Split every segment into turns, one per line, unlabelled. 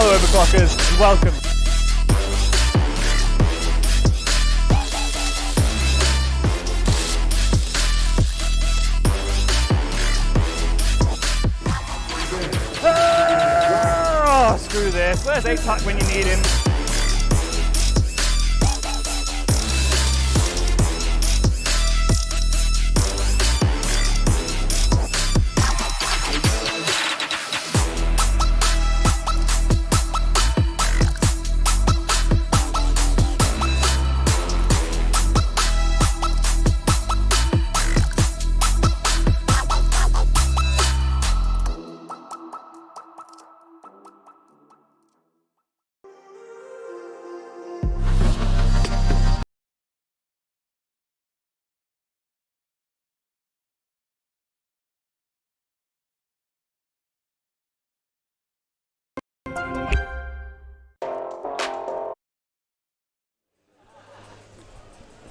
Hello Overclockers, and welcome. Oh, screw this. Where's A-Tuck when you need him?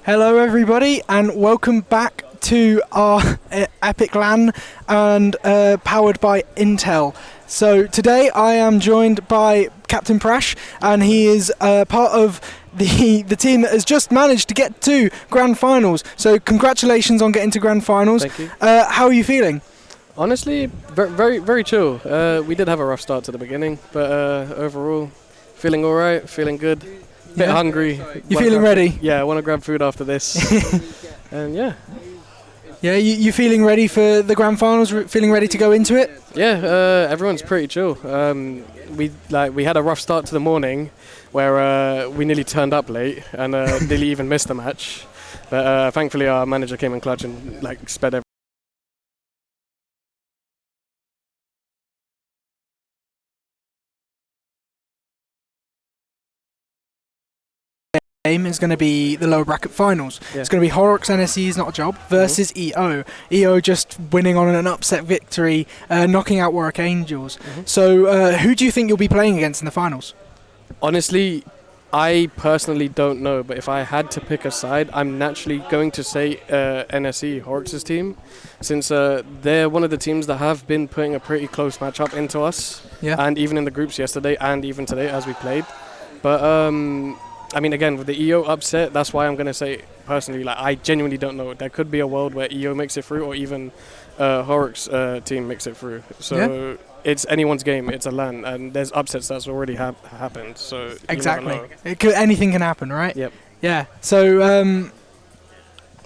Hello everybody and welcome back to our Epic LAN and powered by Intel. So today I am joined by Captain Prash, and he is part of the team that has just managed to get to Grand Finals. So congratulations on getting to Grand Finals.
Thank you.
How are you feeling?
Honestly, very chill. We did have a rough start to the beginning, but overall, feeling alright, feeling good. Bit hungry.
You feeling ready?
Yeah, I want to grab food after this. And yeah.
Yeah, you feeling ready for the Grand Finals? Feeling ready to go into it?
Yeah, everyone's pretty chill. We had a rough start to the morning, where we nearly turned up late and nearly even missed the match. But thankfully, our manager came in clutch and sped everything.
Game is going to be the lower bracket finals.
Yeah.
It's going to be Horrocks NSE is not a job versus EO. EO just winning on an upset victory, knocking out Warwick Angels. So who do you think you'll be playing against in the finals?
Honestly, I personally don't know, but if I had to pick a side, I'm naturally going to say NSE, Horrocks' team, since they're one of the teams that have been putting a pretty close matchup into us, and even in the groups yesterday and even today as we played. But I mean, again, with the EO upset, that's why I'm going to say, personally, I genuinely don't know. There could be a world where EO makes it through or even Horrocks' team makes it through. So it's anyone's game. It's a LAN, and there's upsets that's already happened. So
exactly. Anything can happen, right?
Yep.
Yeah. So,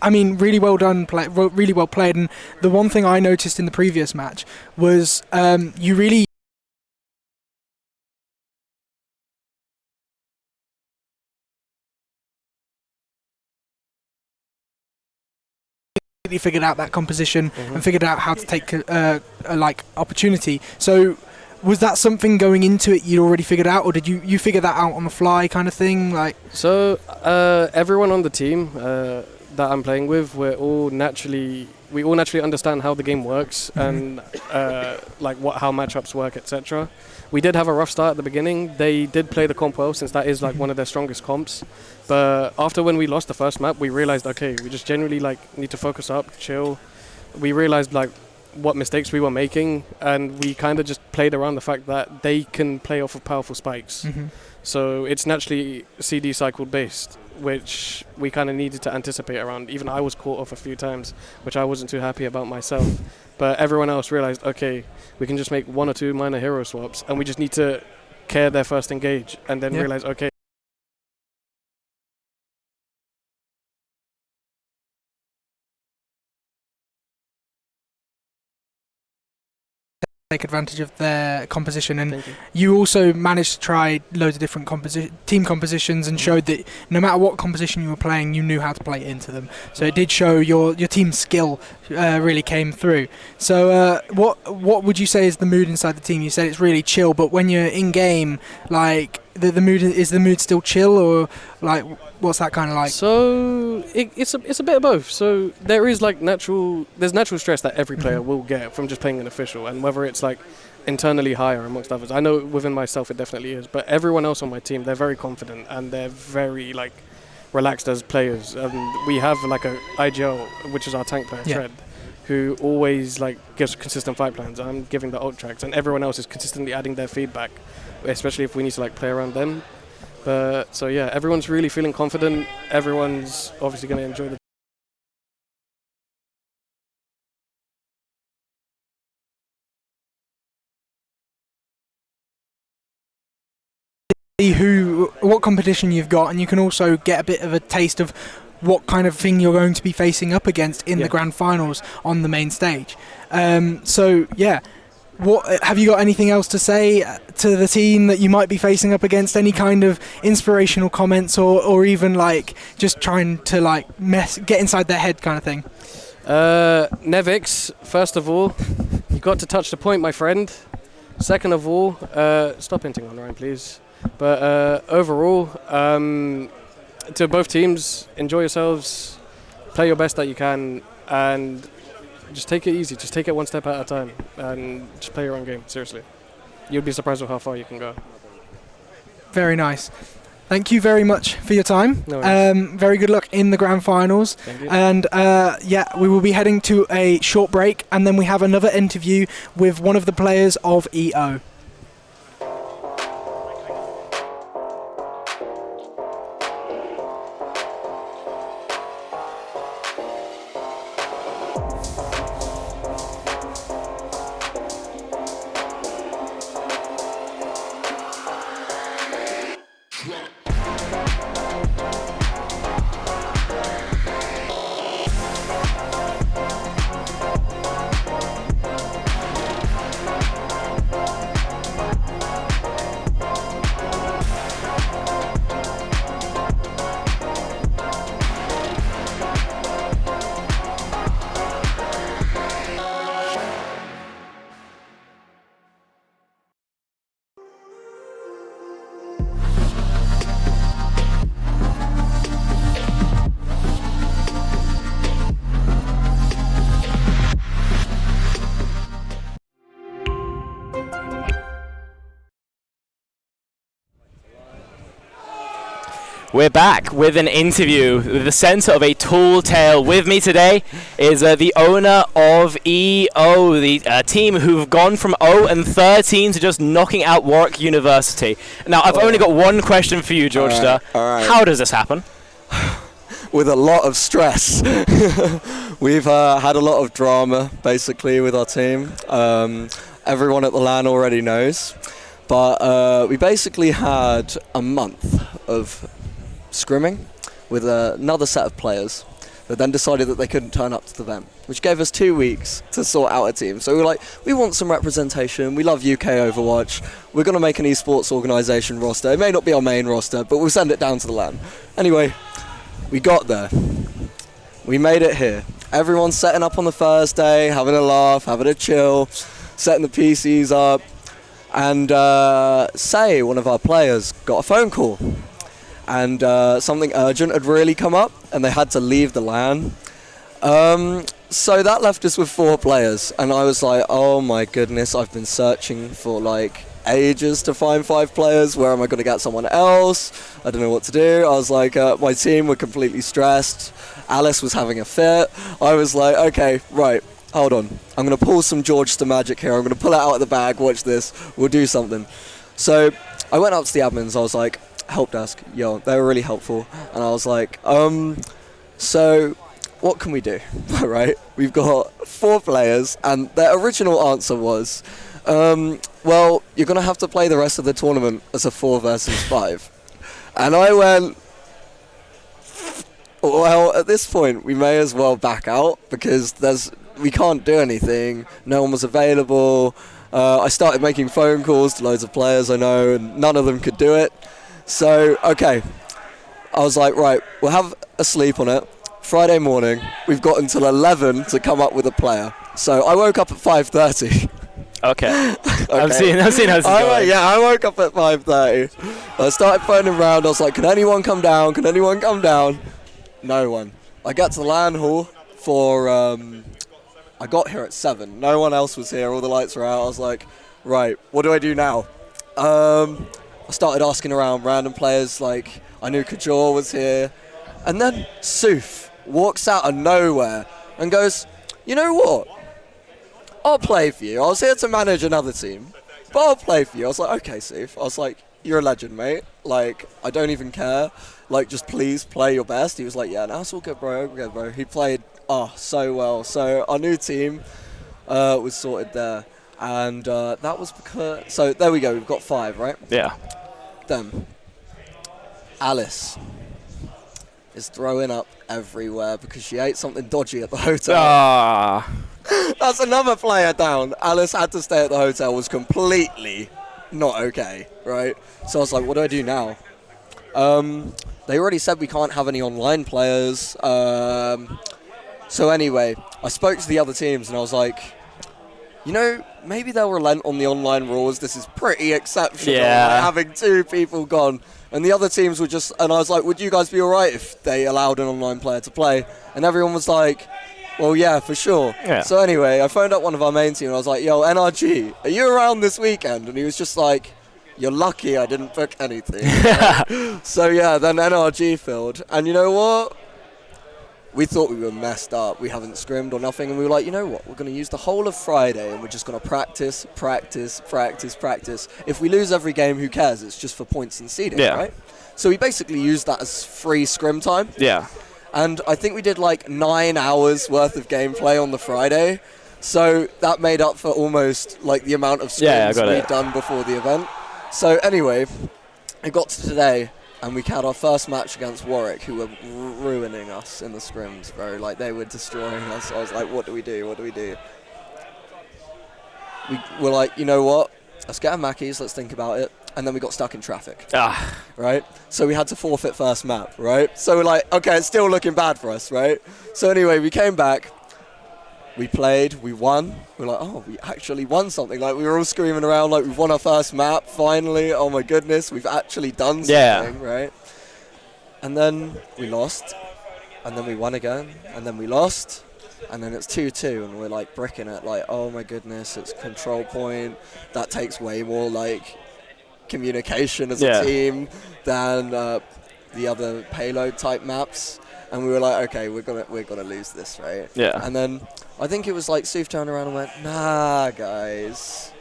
I mean, really well done, really well played. And the one thing I noticed in the previous match was you really figured out that composition and figured out how to take a opportunity. So was that something going into it you'd already figured out, or did you figure that out on the fly kind of thing?
So everyone on the team that I'm playing with, we all naturally understand how the game works and how matchups work, etc. We did have a rough start at the beginning. They did play the comp well, since that is one of their strongest comps. But after when we lost the first map, we realized, okay, we just generally need to focus up, chill. We realized what mistakes we were making, and we kind of just played around the fact that they can play off of powerful spikes. So it's naturally CD cycle based, which we kind of needed to anticipate around. Even I was caught off a few times, which I wasn't too happy about myself. But everyone else realized, okay, we can just make one or two minor hero swaps, and we just need to care their first engage, and then realize, okay,
take advantage of their composition. And you also managed to try loads of different team compositions and showed that no matter what composition you were playing, you knew how to play into them. So it did show your team's skill really came through. So what would you say is the mood inside the team? You said it's really chill, but when you're in game, the mood, is the mood still chill, or what's that kind of like?
So it's a bit of both. So there is natural stress that every player will get from just playing an official, and whether it's internally higher amongst others. I know within myself it definitely is, but everyone else on my team, they're very confident and they're very relaxed as players. We have a IGL, which is our tank player, Tread, who always like gives consistent fight plans. I'm giving the ult tracks, and everyone else is consistently adding their feedback, especially if we need to like play around them. But so yeah, everyone's really feeling confident. Everyone's obviously going to enjoy the
what competition you've got, and you can also get a bit of a taste of what kind of thing you're going to be facing up against in the grand finals on the main stage. So yeah, what have you got anything else to say to the team that you might be facing up against? Any kind of inspirational comments, or even like just trying to like get inside their head kind of thing?
Nevix, first of all, you got to touch the point, my friend. Second of all, stop hinting on Ryan, please. But overall, to both teams, enjoy yourselves, play your best that you can, and just take it easy. Just take it one step at a time, and just play your own game, seriously. You'll be surprised with how far you can go.
Very nice. Thank you very much for your time.
No worries.
Very good luck in the grand finals.
Thank you.
And yeah, we will be heading to a short break, and then we have another interview with one of the players of EO.
We're back with an interview with the centre of a tall tale. With me today is the owner of EO, the team who've gone from 0-13 to just knocking out Warwick University. Now, I've only got one question for you, George.
All right.
How does this happen?
With a lot of stress. We've had a lot of drama, basically, with our team. Everyone at the LAN already knows. But we basically had a month of scrimming with another set of players that then decided that they couldn't turn up to the event, which gave us 2 weeks to sort out a team. So we were like, we want some representation, we love UK Overwatch, we're going to make an esports organisation roster. It may not be our main roster, but we'll send it down to the LAN. Anyway, we got there. We made it here. Everyone's setting up on the Thursday, having a laugh, having a chill, setting the PCs up, and say one of our players got a phone call. And something urgent had really come up, and they had to leave the LAN. So that left us with 4 players, and I was like, oh my goodness, I've been searching for like ages to find 5 players. Where am I going to get someone else? I don't know what to do. I was like, my team were completely stressed. Alice was having a fit. I was like, okay, right, hold on. I'm going to pull some George the magic here. I'm going to pull it out of the bag, watch this, we'll do something. So I went up to the admins, I was like, help desk, yo, they were really helpful, and I was like, so what can we do? Right, we've got 4 players, and their original answer was, well, you're gonna have to play the rest of the tournament as a 4 versus 5. And I went, well, at this point we may as well back out, because we can't do anything, no one was available. I started making phone calls to loads of players I know, and none of them could do it. So, okay, I was like, right, we'll have a sleep on it. Friday morning, we've got until 11 to come up with a player. So I woke up at 5:30.
Okay.
Okay.
I've seen how this is going.
Yeah, I woke up at 5:30. I started phoning around. I was like, can anyone come down? Can anyone come down? No one. I got to the LAN hall for, I got here at 7. No one else was here. All the lights were out. I was like, right, what do I do now? I started asking around random players, like I knew Kajor was here, and then Soof walks out of nowhere and goes, you know what? I'll play for you. I was here to manage another team, but I'll play for you. I was like, okay, Sif. I was like, you're a legend, mate. Like, I don't even care. Like, just please play your best. He was like, yeah, no, it's all good, bro. All good, bro. He played, so well. So our new team was sorted there. And that was because... So there we go. We've got 5, right?
Yeah.
Then Alice is throwing up everywhere because she ate something dodgy at the hotel. That's another player down. Alice had to stay at the hotel, was completely not okay, right? So I was like, what do I do now? They already said we can't have any online players. So anyway, I spoke to the other teams and I was like, you know, maybe they'll relent on the online rules. This is pretty exceptional,
Yeah.
like, having 2 people gone. And the other teams were just, and I was like, would you guys be all right if they allowed an online player to play? And everyone was like, well, yeah, for sure.
Yeah.
So anyway, I phoned up one of our main team and I was like, yo, NRG, are you around this weekend? And he was just like, you're lucky I didn't book anything. So yeah, then NRG filled. And you know what? We thought we were messed up. We haven't scrimmed or nothing. And we were like, you know what? We're going to use the whole of Friday and we're just going to practice. If we lose every game, who cares? It's just for points and seeding, right? So we basically used that as free scrim time.
Yeah.
And I think we did like 9 hours worth of gameplay on the Friday. So that made up for almost like the amount of scrims we'd done before the event. So anyway, it got to today. And we had our first match against Warwick, who were ruining us in the scrims, bro. Like, they were destroying us. I was like, what do we do? What do we do? We were like, you know what? Let's get our Mackies. Let's think about it. And then we got stuck in traffic. Right? So we had to forfeit first map, right? So we're like, okay, it's still looking bad for us, right? So anyway, we came back. We played, we won. We're like, oh, we actually won something. Like, we were all screaming around like we've won our first map, finally. Oh my goodness, we've actually done something, right? And then we lost, and then we won again, and then we lost, and then it's 2-2, and we're like bricking it, like, oh my goodness, it's control point. That takes way more like communication as a team than the other payload type maps. And we were like, okay, we're gonna lose this, right?
Yeah.
And then I think it was like Suf turned around and went, nah, guys,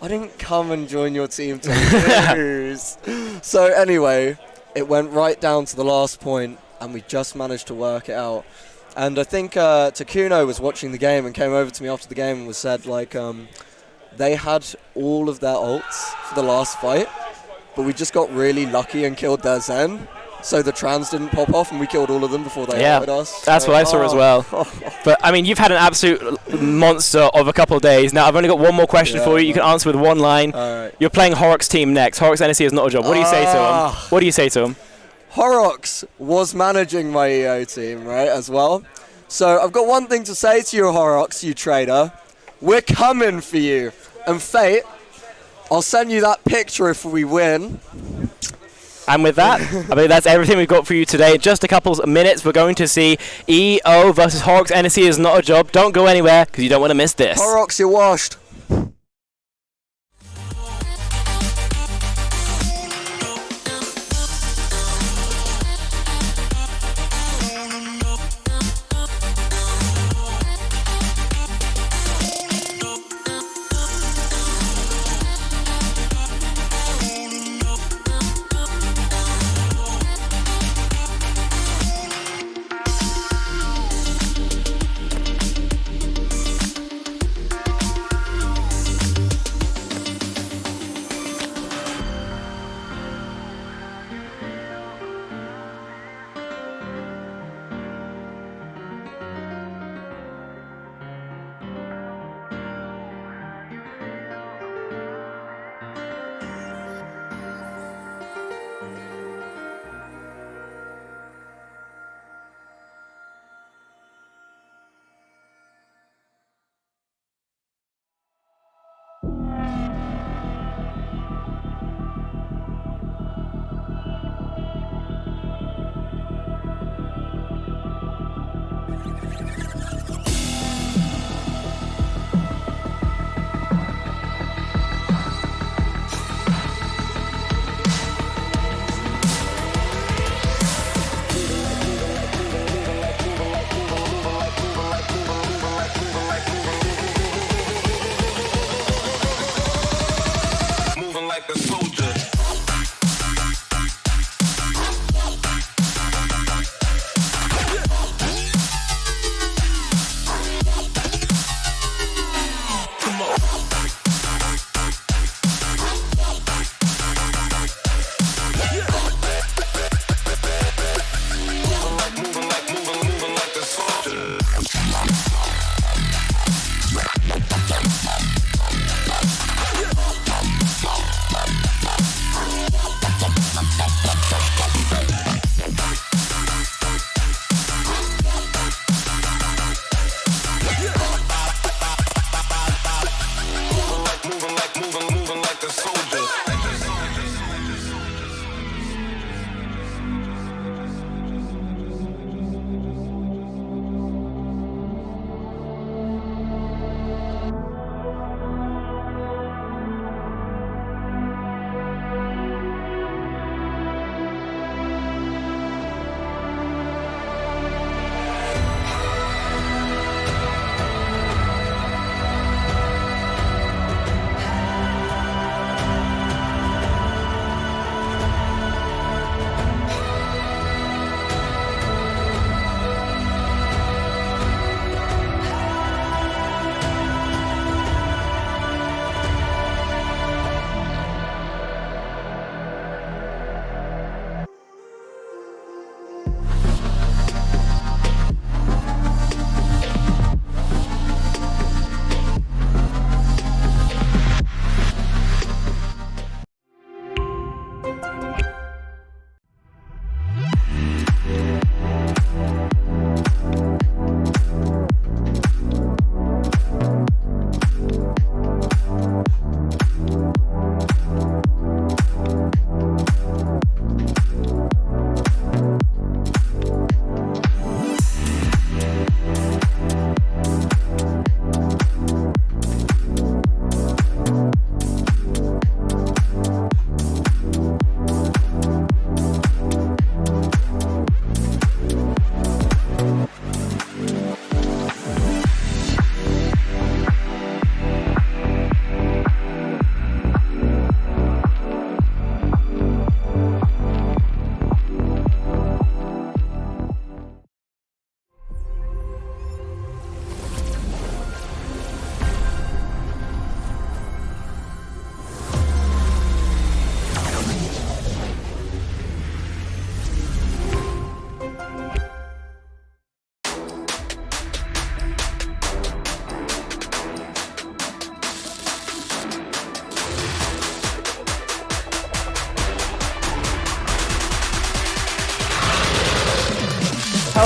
I didn't come and join your team to lose. So anyway, it went right down to the last point, and we just managed to work it out. And I think Takuno was watching the game and came over to me after the game and was said like they had all of their ults for the last fight, but we just got really lucky and killed their Zen. So the trans didn't pop off and we killed all of them before they hit us.
That's what I saw as well. But, I mean, you've had an absolute monster of a couple of days. Now, I've only got one more question for you. You can answer with one line.
Right.
You're playing Horrocks team next. Horrocks NSE is not a job. What do you say to him? What do you say to him?
Horrocks was managing my EO team, right, as well. So I've got one thing to say to you, Horrocks, you traitor. We're coming for you. And Fate, I'll send you that picture if we win.
And with that, I mean, that's everything we've got for you today. In just a couple of minutes, we're going to see EO versus Horrocks. NSE is not a job. Don't go anywhere, because you don't want to miss this.
Horrocks, you're washed.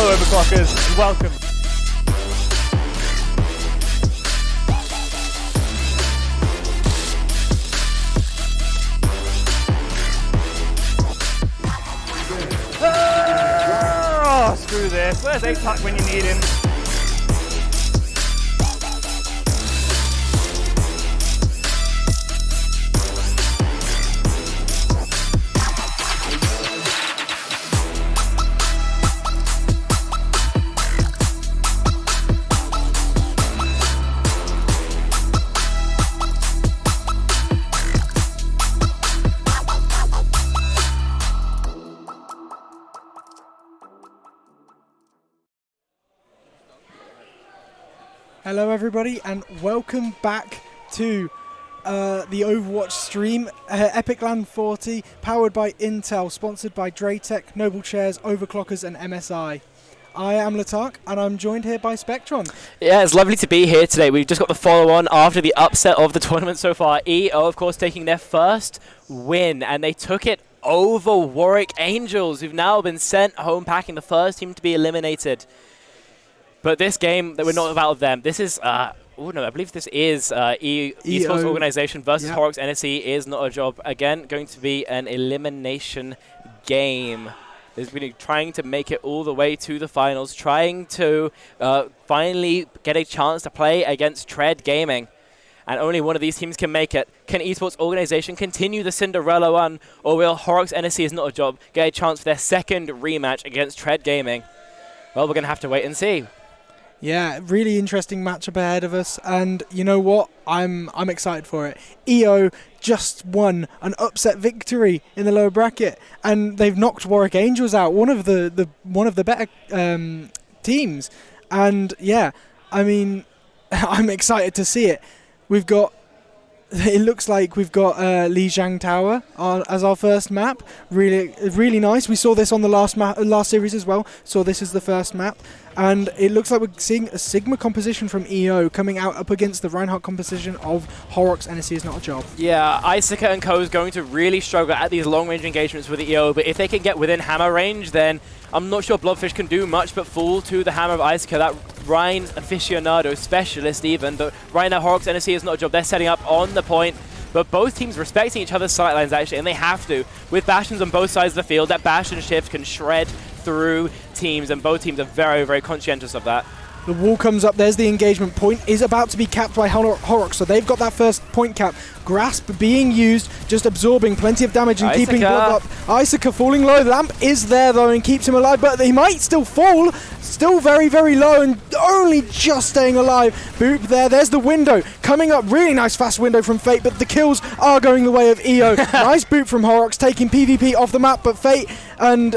Hello, Overclockers, and welcome. Oh, screw this. Where's A-Tuck when you need him?
Hello everybody and welcome back to the Overwatch stream, Epic Land 40, powered by Intel, sponsored by Draytech, Noble Chairs, Overclockers and MSI. I am Latark and I'm joined here by Spectron.
Yeah, it's lovely to be here today. We've just got the follow-on after the upset of the tournament so far. EO, of course, taking their first win, and they took it over Warwick Angels, who've now been sent home packing, the first team to be eliminated. But this game, that we're not about them. This is, I believe this is Esports Organization versus Horrocks NSE is not a job. Again, going to be an elimination game. They've been trying to make it all the way to the finals, trying to finally get a chance to play against Tread Gaming. And only one of these teams can make it. Can Esports Organization continue the Cinderella run, or will Horrocks NSE is not a job get a chance for their second rematch against Tread Gaming? Well, we're going to have to wait and see.
Yeah, really interesting matchup ahead of us, and you know what? I'm excited for it. EO just won an upset victory in the lower bracket, and they've knocked Warwick Angels out, one of the better teams. And yeah, I mean, I'm excited to see it. It looks like we've got Lijiang Tower as our first map. Really nice. We saw this on the last series as well. So this is the first map. And it looks like we're seeing a Sigma composition from EO coming out up against the Reinhardt composition of Horrocks NSE is not a job. Yeah,
Icica and co is going to really struggle at these long-range engagements with the EO, but if they can get within hammer range, then I'm not sure Blobfish can do much but fall to the hammer of Icica, that Rhine aficionado specialist even. But right now, Horrocks NSE is not a job. They're setting up on the point, but both teams respecting each other's sightlines actually, and they have to. With Bastions on both sides of the field, that Bastion shift can shred through teams, and both teams are very, very conscientious of that.
The wall comes up, there's the engagement. Point is about to be capped by Horrocks, so they've got that first point cap. Grasp being used, just absorbing plenty of damage and keeping Blob up. Icica falling low, the lamp is there though and keeps him alive, but he might still fall. Still very, very low and only just staying alive. Boop there's the window. Coming up, really nice fast window from Fate, but the kills are going the way of EO. Nice boot from Horrocks, taking PvP off the map, but Fate and...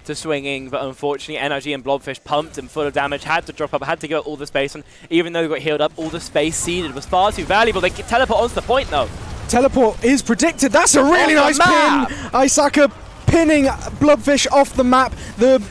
to swinging, but unfortunately NRG and Blobfish pumped and full of damage, had to drop up, had to give up all the space, and even though they got healed up, all the space seeded was far too valuable. They teleport onto the point though.
Teleport is predicted. That's a really nice pin. Isaka pinning Blobfish off the map. The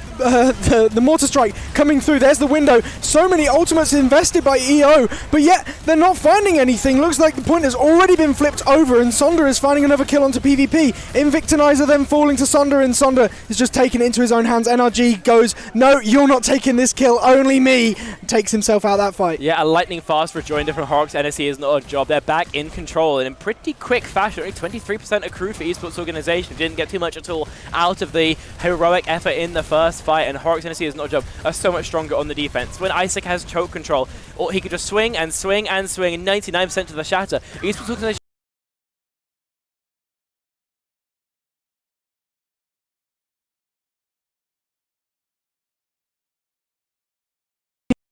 Mortar Strike coming through. There's the window. So many ultimates invested by EO, but yet they're not finding anything. Looks like the point has already been flipped over, and Sonder is finding another kill onto PvP. Invictinizer then falling to Sonder, and Sonder is just taking it into his own hands. NRG goes, no, you're not taking this kill, only me. Takes himself out of that fight.
Yeah, a lightning fast rejoinder from Horrocks NSE is not a job. They're back in control, and in pretty quick fashion. Only 23% accrued for Esports Organization. Didn't get too much at all out of the heroic effort in the first fight, and Horrocks NSE is not a job. Are so much stronger on the defense. When Isaac has choke control, or he could just swing and swing and swing, and 99% to the shatter. Esports Organization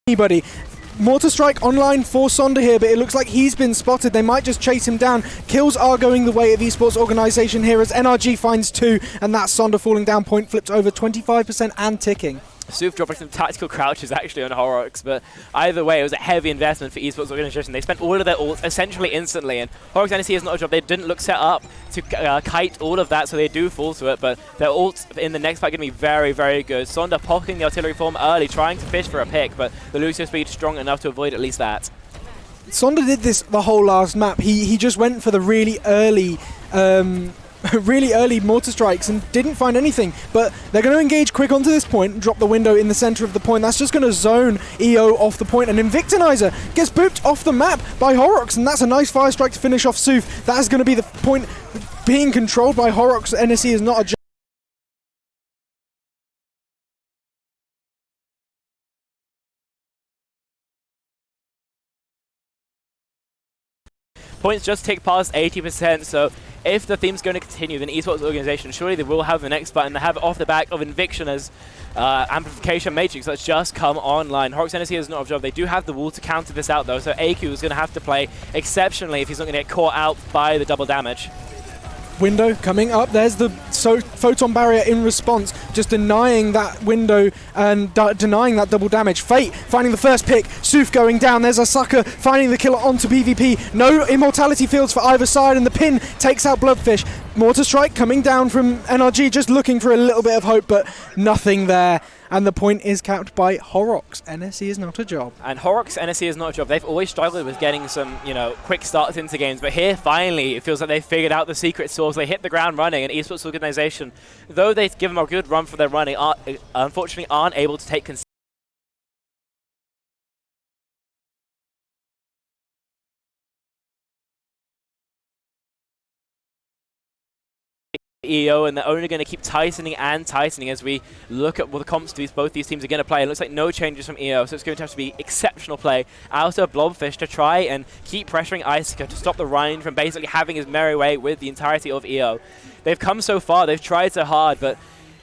anybody. Mortar Strike online for Sonder here, but it looks like he's been spotted. They might just chase him down. Kills are going the way of Esports Organization here as NRG finds 2, and that's Sonder falling down. Point flipped over 25% and ticking.
Soof dropping some tactical crouches actually on Horrocks, but either way, it was a heavy investment for Esports Organization. They spent all of their ults essentially instantly, and Horrocks NSE is not a job. They didn't look set up to kite all of that, so they do fall to it, but their ults in the next fight going to be very, very good. Sonder pocketing the artillery form early, trying to fish for a pick, but the Lucio speed strong enough to avoid at least that.
Sonda did this the whole last map. He just went for the really early really early mortar strikes and didn't find anything, but they're going to engage quick onto this point and drop the window in the center of the point. That's just going to zone EO off the point, and Invictinizer gets booped off the map by Horrocks, and that's a nice fire strike to finish off Soof. That is going to be the point being controlled by Horrocks. NSE is not a
Points just tick past 80%, so if the theme's going to continue, then Esports organization, surely they will have the next button. They have it off the back of Invictiona's amplification matrix that's just come online. Horrocks NSE is not a job. They do have the wall to counter this out though, so AQ is going to have to play exceptionally if he's not going to get caught out by the double damage.
Window coming up. There's the photon barrier in response, just denying that window and denying that double damage. Fate finding the first pick. Soof going down. There's a sucker finding the killer onto PvP. No immortality fields for either side, and the pin takes out Bloodfish. Mortar strike coming down from NRG, just looking for a little bit of hope, but nothing there. And the point is capped by Horrocks. NSE is not a job.
And Horrocks NSE is not a job. They've always struggled with getting some, quick starts into games. But here, finally, it feels like they've figured out the secret sauce. They hit the ground running. And Esports organization, though they've given them a good run for their running, unfortunately aren't able to take EO, and they're only going to keep tightening and tightening as we look at what the comps both these teams are going to play. It looks like no changes from EO, so it's going to have to be exceptional play out of Blobfish to try and keep pressuring Icica to stop the Rhine from basically having his merry way with the entirety of EO. They've come so far, they've tried so hard, but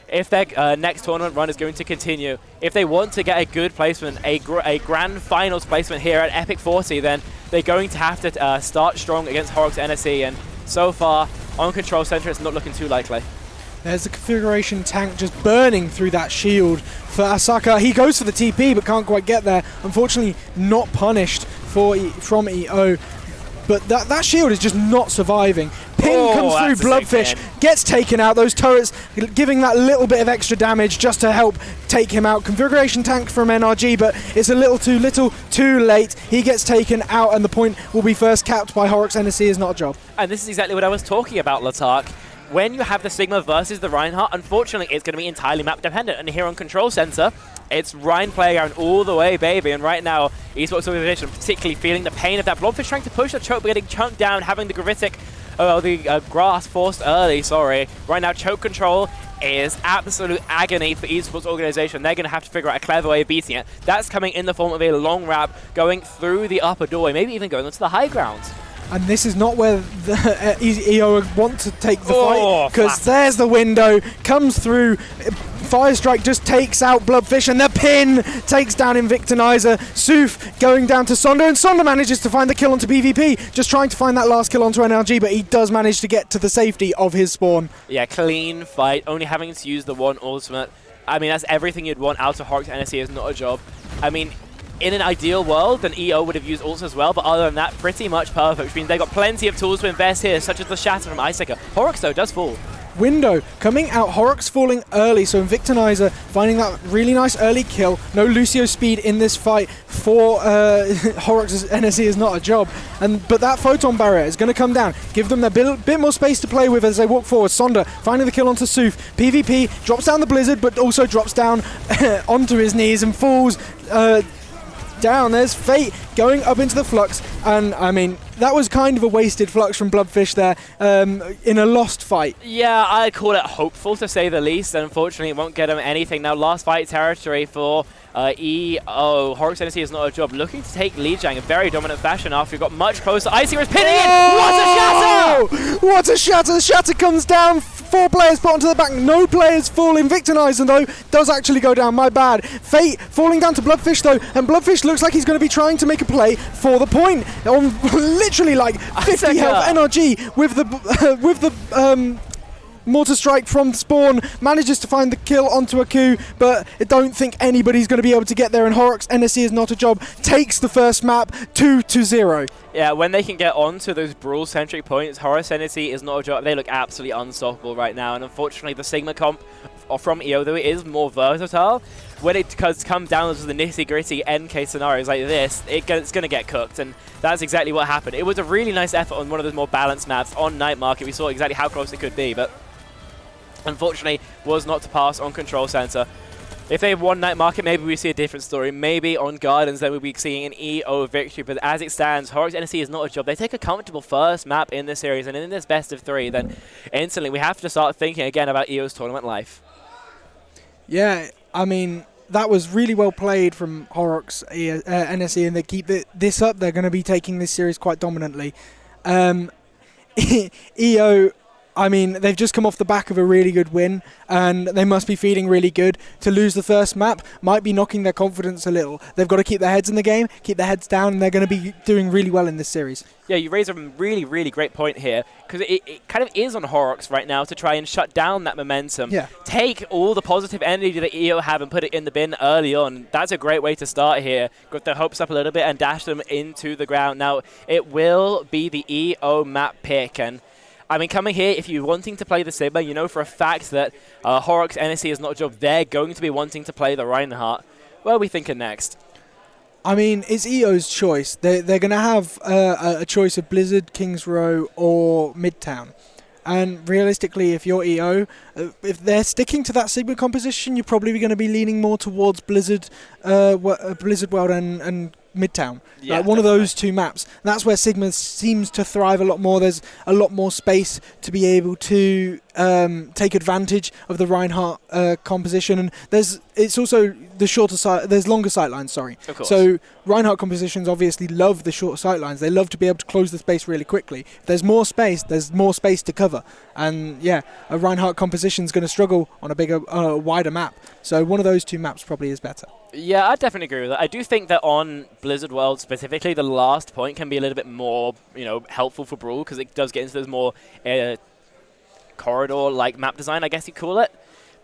if their next tournament run is going to continue, if they want to get a good placement, a grand finals placement here at Epic 40, then they're going to have to start strong against Horrocks NSE, and so far, on Control Center, it's not looking too likely.
There's the configuration tank just burning through that shield for Asaka. He goes for the TP, but can't quite get there. Unfortunately, not punished from EO. But that shield is just not surviving. Pin comes through, Bloodfish gets taken out. Those turrets giving that little bit of extra damage just to help take him out. Configuration tank from NRG, but it's a little too late. He gets taken out, and the point will be first capped by Horrocks. NSE is not a job.
And this is exactly what I was talking about, Latark. When you have the Sigma versus the Reinhardt, unfortunately, it's going to be entirely map dependent. And here on Control Center, it's Rhine playground all the way, baby. And right now, Esports organization particularly feeling the pain of that. Blobfish trying to push the choke, but getting chunked down, having the gravitic, the grass forced early, sorry. Right now, choke control is absolute agony for Esports organization. They're going to have to figure out a clever way of beating it. That's coming in the form of a long wrap going through the upper doorway, maybe even going onto the high ground.
And this is not where the EO want to take the fight, because there's the window, comes through, Fire Strike just takes out Bloodfish, and the pin takes down Invictinizer. Soof going down to Sonda, and Sonda manages to find the kill onto PvP, just trying to find that last kill onto NRG, but he does manage to get to the safety of his spawn. Yeah,
clean fight, only having to use the one ultimate. I mean, that's everything you'd want out of Horrocks. NSE is not a job. I mean, in an ideal world, then EO would have used ults as well, but other than that, pretty much perfect, which means they've got plenty of tools to invest here, such as the Shatter from Icica. Horrocks, though, does fall.
Window coming out, Horrocks falling early, so Invictinizer finding that really nice early kill. No Lucio speed in this fight for Horrocks. NSE is not a job, but that photon barrier is going to come down, give them a bit more space to play with as they walk forward. Sonda finding the kill onto Soof. PvP drops down the Blizzard, but also drops down onto his knees and falls down. There's Fate going up into the Flux, and I mean, that was kind of a wasted Flux from Bloodfish there in a lost fight.
Yeah, I'd call it hopeful to say the least, and unfortunately it won't get him anything. Now last fight territory for EO. Horrocks NSE is not a job. Looking to take Lijiang in very dominant fashion after he got much closer. Icy was pinning it! What a shatter!
What a shatter! The shatter comes down. 4 players put onto the back. No players fall. Invictinizer, though, does actually go down. My bad. Fate falling down to Bloodfish, though, and Bloodfish looks like he's going to be trying to make a play for the point. On literally like 50 health NRG with the Mortar Strike from Spawn, manages to find the kill onto Aku, but I don't think anybody's going to be able to get there, and Horrocks NSE is not a job, takes the first map 2-0.
Yeah, when they can get onto those brawl-centric points, Horrocks NSE is not a job. They look absolutely unstoppable right now, and unfortunately the Sigma comp from EO, though it is more versatile, when it comes down to the nitty-gritty end case scenarios like this, it's going to get cooked, and that's exactly what happened. It was a really nice effort on one of those more balanced maps on Night Market. We saw exactly how close it could be, but unfortunately was not to pass on Control Center. If they won Night Market, maybe we see a different story. Maybe on Gardens, then we'll be seeing an EO victory. But as it stands, Horrocks NSE is not a job. They take a comfortable first map in this series, and in this best of 3, then instantly we have to start thinking again about EO's tournament life.
Yeah, I mean, that was really well played from Horrocks NSE, and they keep this up. They're going to be taking this series quite dominantly. EO, I mean, they've just come off the back of a really good win, and they must be feeling really good. To lose the first map might be knocking their confidence a little. They've got to keep their heads in the game, keep their heads down, and they're going to be doing really well in this series.
Yeah, you raise a really, really great point here, because it kind of is on Horrocks right now to try and shut down that momentum.
Yeah. Take
all the positive energy that EO have and put it in the bin early on. That's a great way to start here. Got their hopes up a little bit and dash them into the ground. Now, it will be the EO map pick, and I mean, coming here, if you're wanting to play the Sigma, you know for a fact that Horrocks NSE is not a job. They're going to be wanting to play the Reinhardt. What are we thinking next?
I mean, it's EO's choice. They're going to have a choice of Blizzard, Kings Row, or Midtown. And realistically, if you're EO, if they're sticking to that Sigma composition, you're probably going to be leaning more towards Blizzard, Blizzard World and Midtown.
Yeah,
one of those two maps. And that's where Sigma seems to thrive a lot more. There's a lot more space to be able to take advantage of the Reinhardt composition, and it's also the shorter sight. There's longer sight lines. Sorry.
Of course.
So Reinhardt compositions obviously love the short sight lines. They love to be able to close the space really quickly. If there's more space, there's more space to cover, and yeah, a Reinhardt composition is going to struggle on a bigger, wider map. So one of those two maps probably is better.
Yeah, I definitely agree with that. I do think that on Blizzard World specifically, the last point can be a little bit more, helpful for Brawl, because it does get into those more corridor-like map design, I guess you'd call it.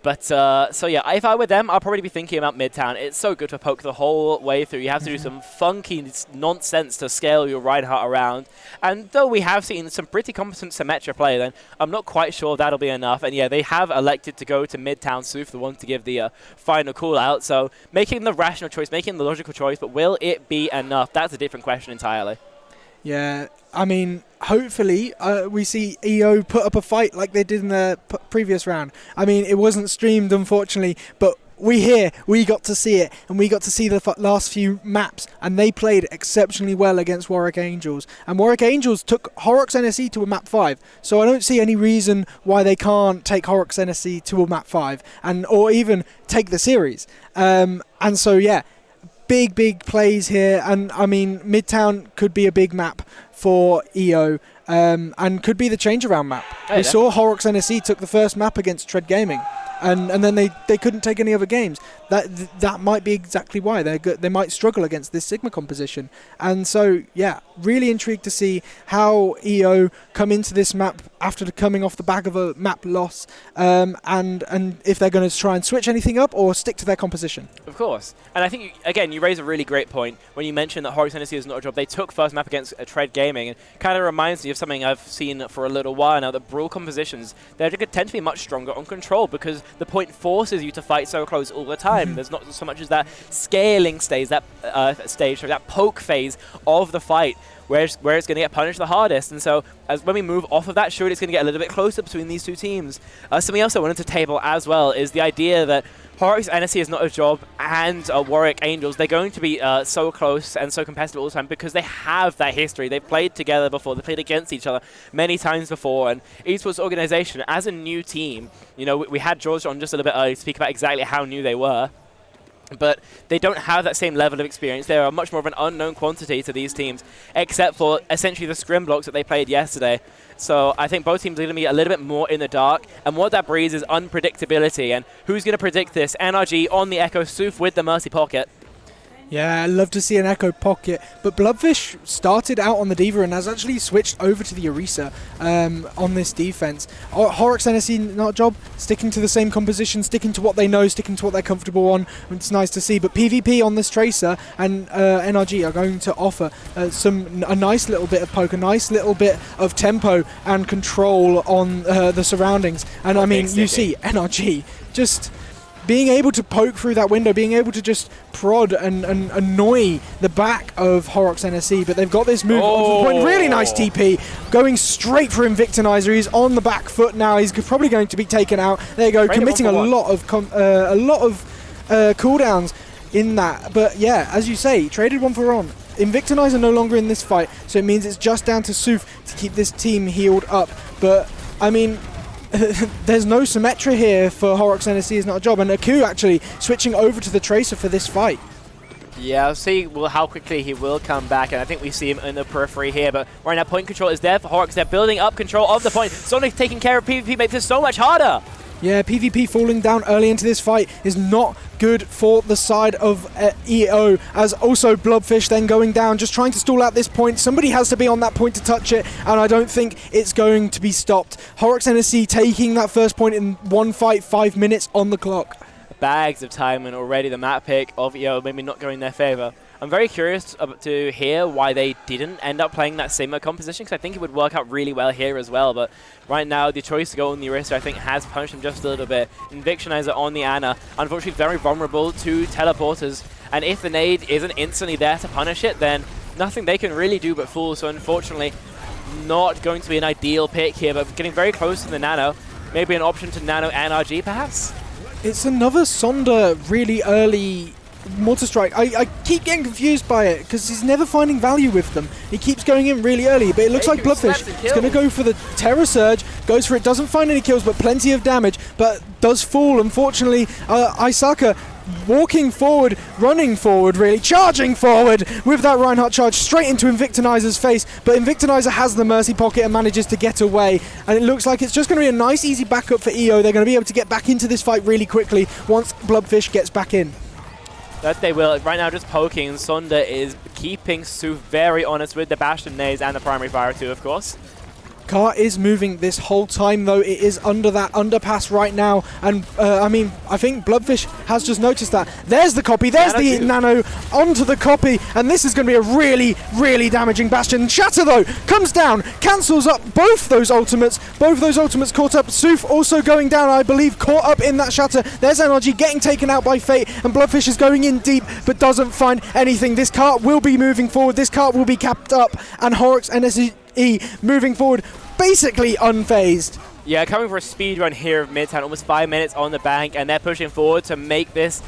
But, so yeah, if I were them, I'd probably be thinking about Midtown. It's so good to poke the whole way through. You have to do some funky nonsense to scale your Reinhardt around. And though we have seen some pretty competent Symmetra play, then I'm not quite sure that'll be enough. And yeah, they have elected to go to Midtown Soof, the one to give the final call out. So making the rational choice, making the logical choice, but will it be enough? That's a different question entirely.
Yeah, I mean, hopefully we see EO put up a fight like they did in the previous round. I mean, it wasn't streamed, unfortunately, but we got to see it, and we got to see the last few maps, and they played exceptionally well against Warwick Angels. And Warwick Angels took Horrocks NSE to a map 5, so I don't see any reason why they can't take Horrocks NSE to a map 5, or even take the series. And so, yeah, big plays here, and I mean, Midtown could be a big map for EO, and could be the change around map. We saw Horrocks NSE took the first map against Tread Gaming, and then they couldn't take any other games. That might be exactly why they might struggle against this Sigma composition. And so yeah, really intrigued to see how EO come into this map after coming off the back of a map loss, and if they're going to try and switch anything up or stick to their composition. Of
course. And I think you raise a really great point when you mentioned that Horrocks NSE is not a job. They took first map against Tread Gaming, and kind of reminds me of something I've seen for a little while now, that Brawl compositions, they tend to be much stronger on control, because the point forces you to fight so close all the time. There's not so much as that scaling stage, that poke phase of the fight, where it's going to get punished the hardest. And so as when we move off of that, sure, it's going to get a little bit closer between these two teams. Something else I wanted to table as well is the idea that Horrocks NSE is not a job, and Warwick Angels, they're going to be so close and so competitive all the time because they have that history. They've played together before. They played against each other many times before. And Esports organization, as a new team, we had George on just a little bit earlier to speak about exactly how new they were. But they don't have that same level of experience. They are much more of an unknown quantity to these teams, except for essentially the scrim blocks that they played yesterday. So I think both teams are going to be a little bit more in the dark, and what that breeds is unpredictability. And who's going to predict this? NRG on the Echo, Soof with the Mercy Pocket.
Yeah, I'd love to see an Echo Pocket, but Bloodfish started out on the D.Va and has actually switched over to the Orisa on this defense. Horrocks NSE, not a job, sticking to the same composition, sticking to what they know, sticking to what they're comfortable on. It's nice to see, but PvP on this Tracer and NRG are going to offer a nice little bit of poke, a nice little bit of tempo and control on the surroundings. And I mean, you see NRG just being able to poke through that window, being able to just prod and annoy the back of Horrocks NSE, but they've got this move onto the point. Really nice TP, going straight for Invictinizer. He's on the back foot now. He's probably going to be taken out. There you go, committing a lot of cooldowns in that. But yeah, as you say, traded 1 for 1. Invictinizer no longer in this fight, so it means it's just down to Soof to keep this team healed up. But I mean, there's no Symmetra here for Horrocks NSE is not a job, and Aku actually switching over to the Tracer for this fight.
Yeah, I'll see how quickly he will come back, and I think we see him in the periphery here, but right now point control is there for Horrocks. They're building up control of the point. Sonic taking care of PvP makes this so much harder.
Yeah, PvP falling down early into this fight is not good for the side of EO, as also Blobfish then going down, just trying to stall out this point. Somebody has to be on that point to touch it, and I don't think it's going to be stopped. Horrocks NSE taking that first point in one fight, 5 minutes on the clock.
Bags of time, and already the map pick of EO maybe not going in their favor. I'm very curious to hear why they didn't end up playing that similar composition, because I think it would work out really well here as well. But right now, the choice to go on the Orisa, I think, has punished him just a little bit. Invictinizer on the Ana, unfortunately very vulnerable to teleporters. And if the nade isn't instantly there to punish it, then nothing they can really do but fall. So unfortunately, not going to be an ideal pick here, but getting very close to the Nano. Maybe an option to Nano NRG, perhaps?
It's another Sonder really early Mortar Strike. I keep getting confused by it because he's never finding value with them. He keeps going in really early, but it looks like Bloodfish is going to go for the Terror Surge, goes for it, doesn't find any kills, but plenty of damage, but does fall. Unfortunately, Isaka walking forward, running forward really, charging forward with that Reinhardt charge straight into Invictinizer's face, but Invictinizer has the Mercy Pocket and manages to get away, and it looks like it's just going to be a nice easy backup for EO. They're going to be able to get back into this fight really quickly once Bloodfish gets back in.
That they will. Right now just poking, and Sonder is keeping Soof very honest with the Bastion nades and the primary fire too, of course.
Car is moving this whole time, though. It is under that underpass right now, and I mean, I think Bloodfish has just noticed that. There's the copy, there's the Nano onto the copy, and this is going to be a really, really damaging Bastion. Shatter, though, comes down, cancels up both those ultimates caught up. Soof also going down, I believe, caught up in that Shatter. There's NRG getting taken out by Fate, and Bloodfish is going in deep, but doesn't find anything. This cart will be moving forward, this cart will be capped up, and Horrocks NSE moving forward basically unfazed.
Yeah, coming for a speed run here of Midtown, almost 5 minutes on the bank, and they're pushing forward to make this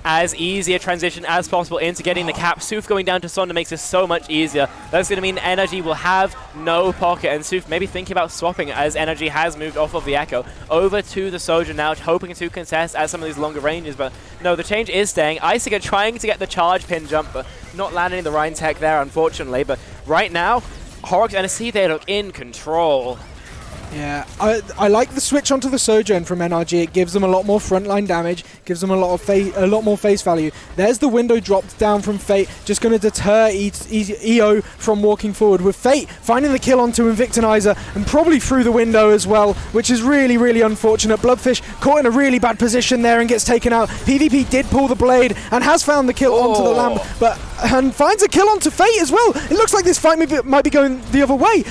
as easy a transition as possible into getting the cap. Soof going down to Sonder makes this so much easier. That's going to mean Energy will have no pocket, and Soof maybe thinking about swapping as Energy has moved off of the Echo over to the Soldier now, hoping to contest at some of these longer ranges, but no, the change is staying. Isaac trying to get the charge pin jump, but not landing the Rhine tech there, unfortunately. But right now, Horrocks NSE, they look in control.
Yeah, I like the switch onto the Sojourn from NRG. It gives them a lot more frontline damage, gives them a lot more face value. There's the window dropped down from Fate, just going to deter EO from walking forward, with Fate finding the kill onto Invictinizer and probably through the window as well, which is really, really unfortunate. Bloodfish caught in a really bad position there and gets taken out. PvP did pull the blade and has found the kill onto the lamp, and finds a kill onto Fate as well. It looks like this fight might be going the other way.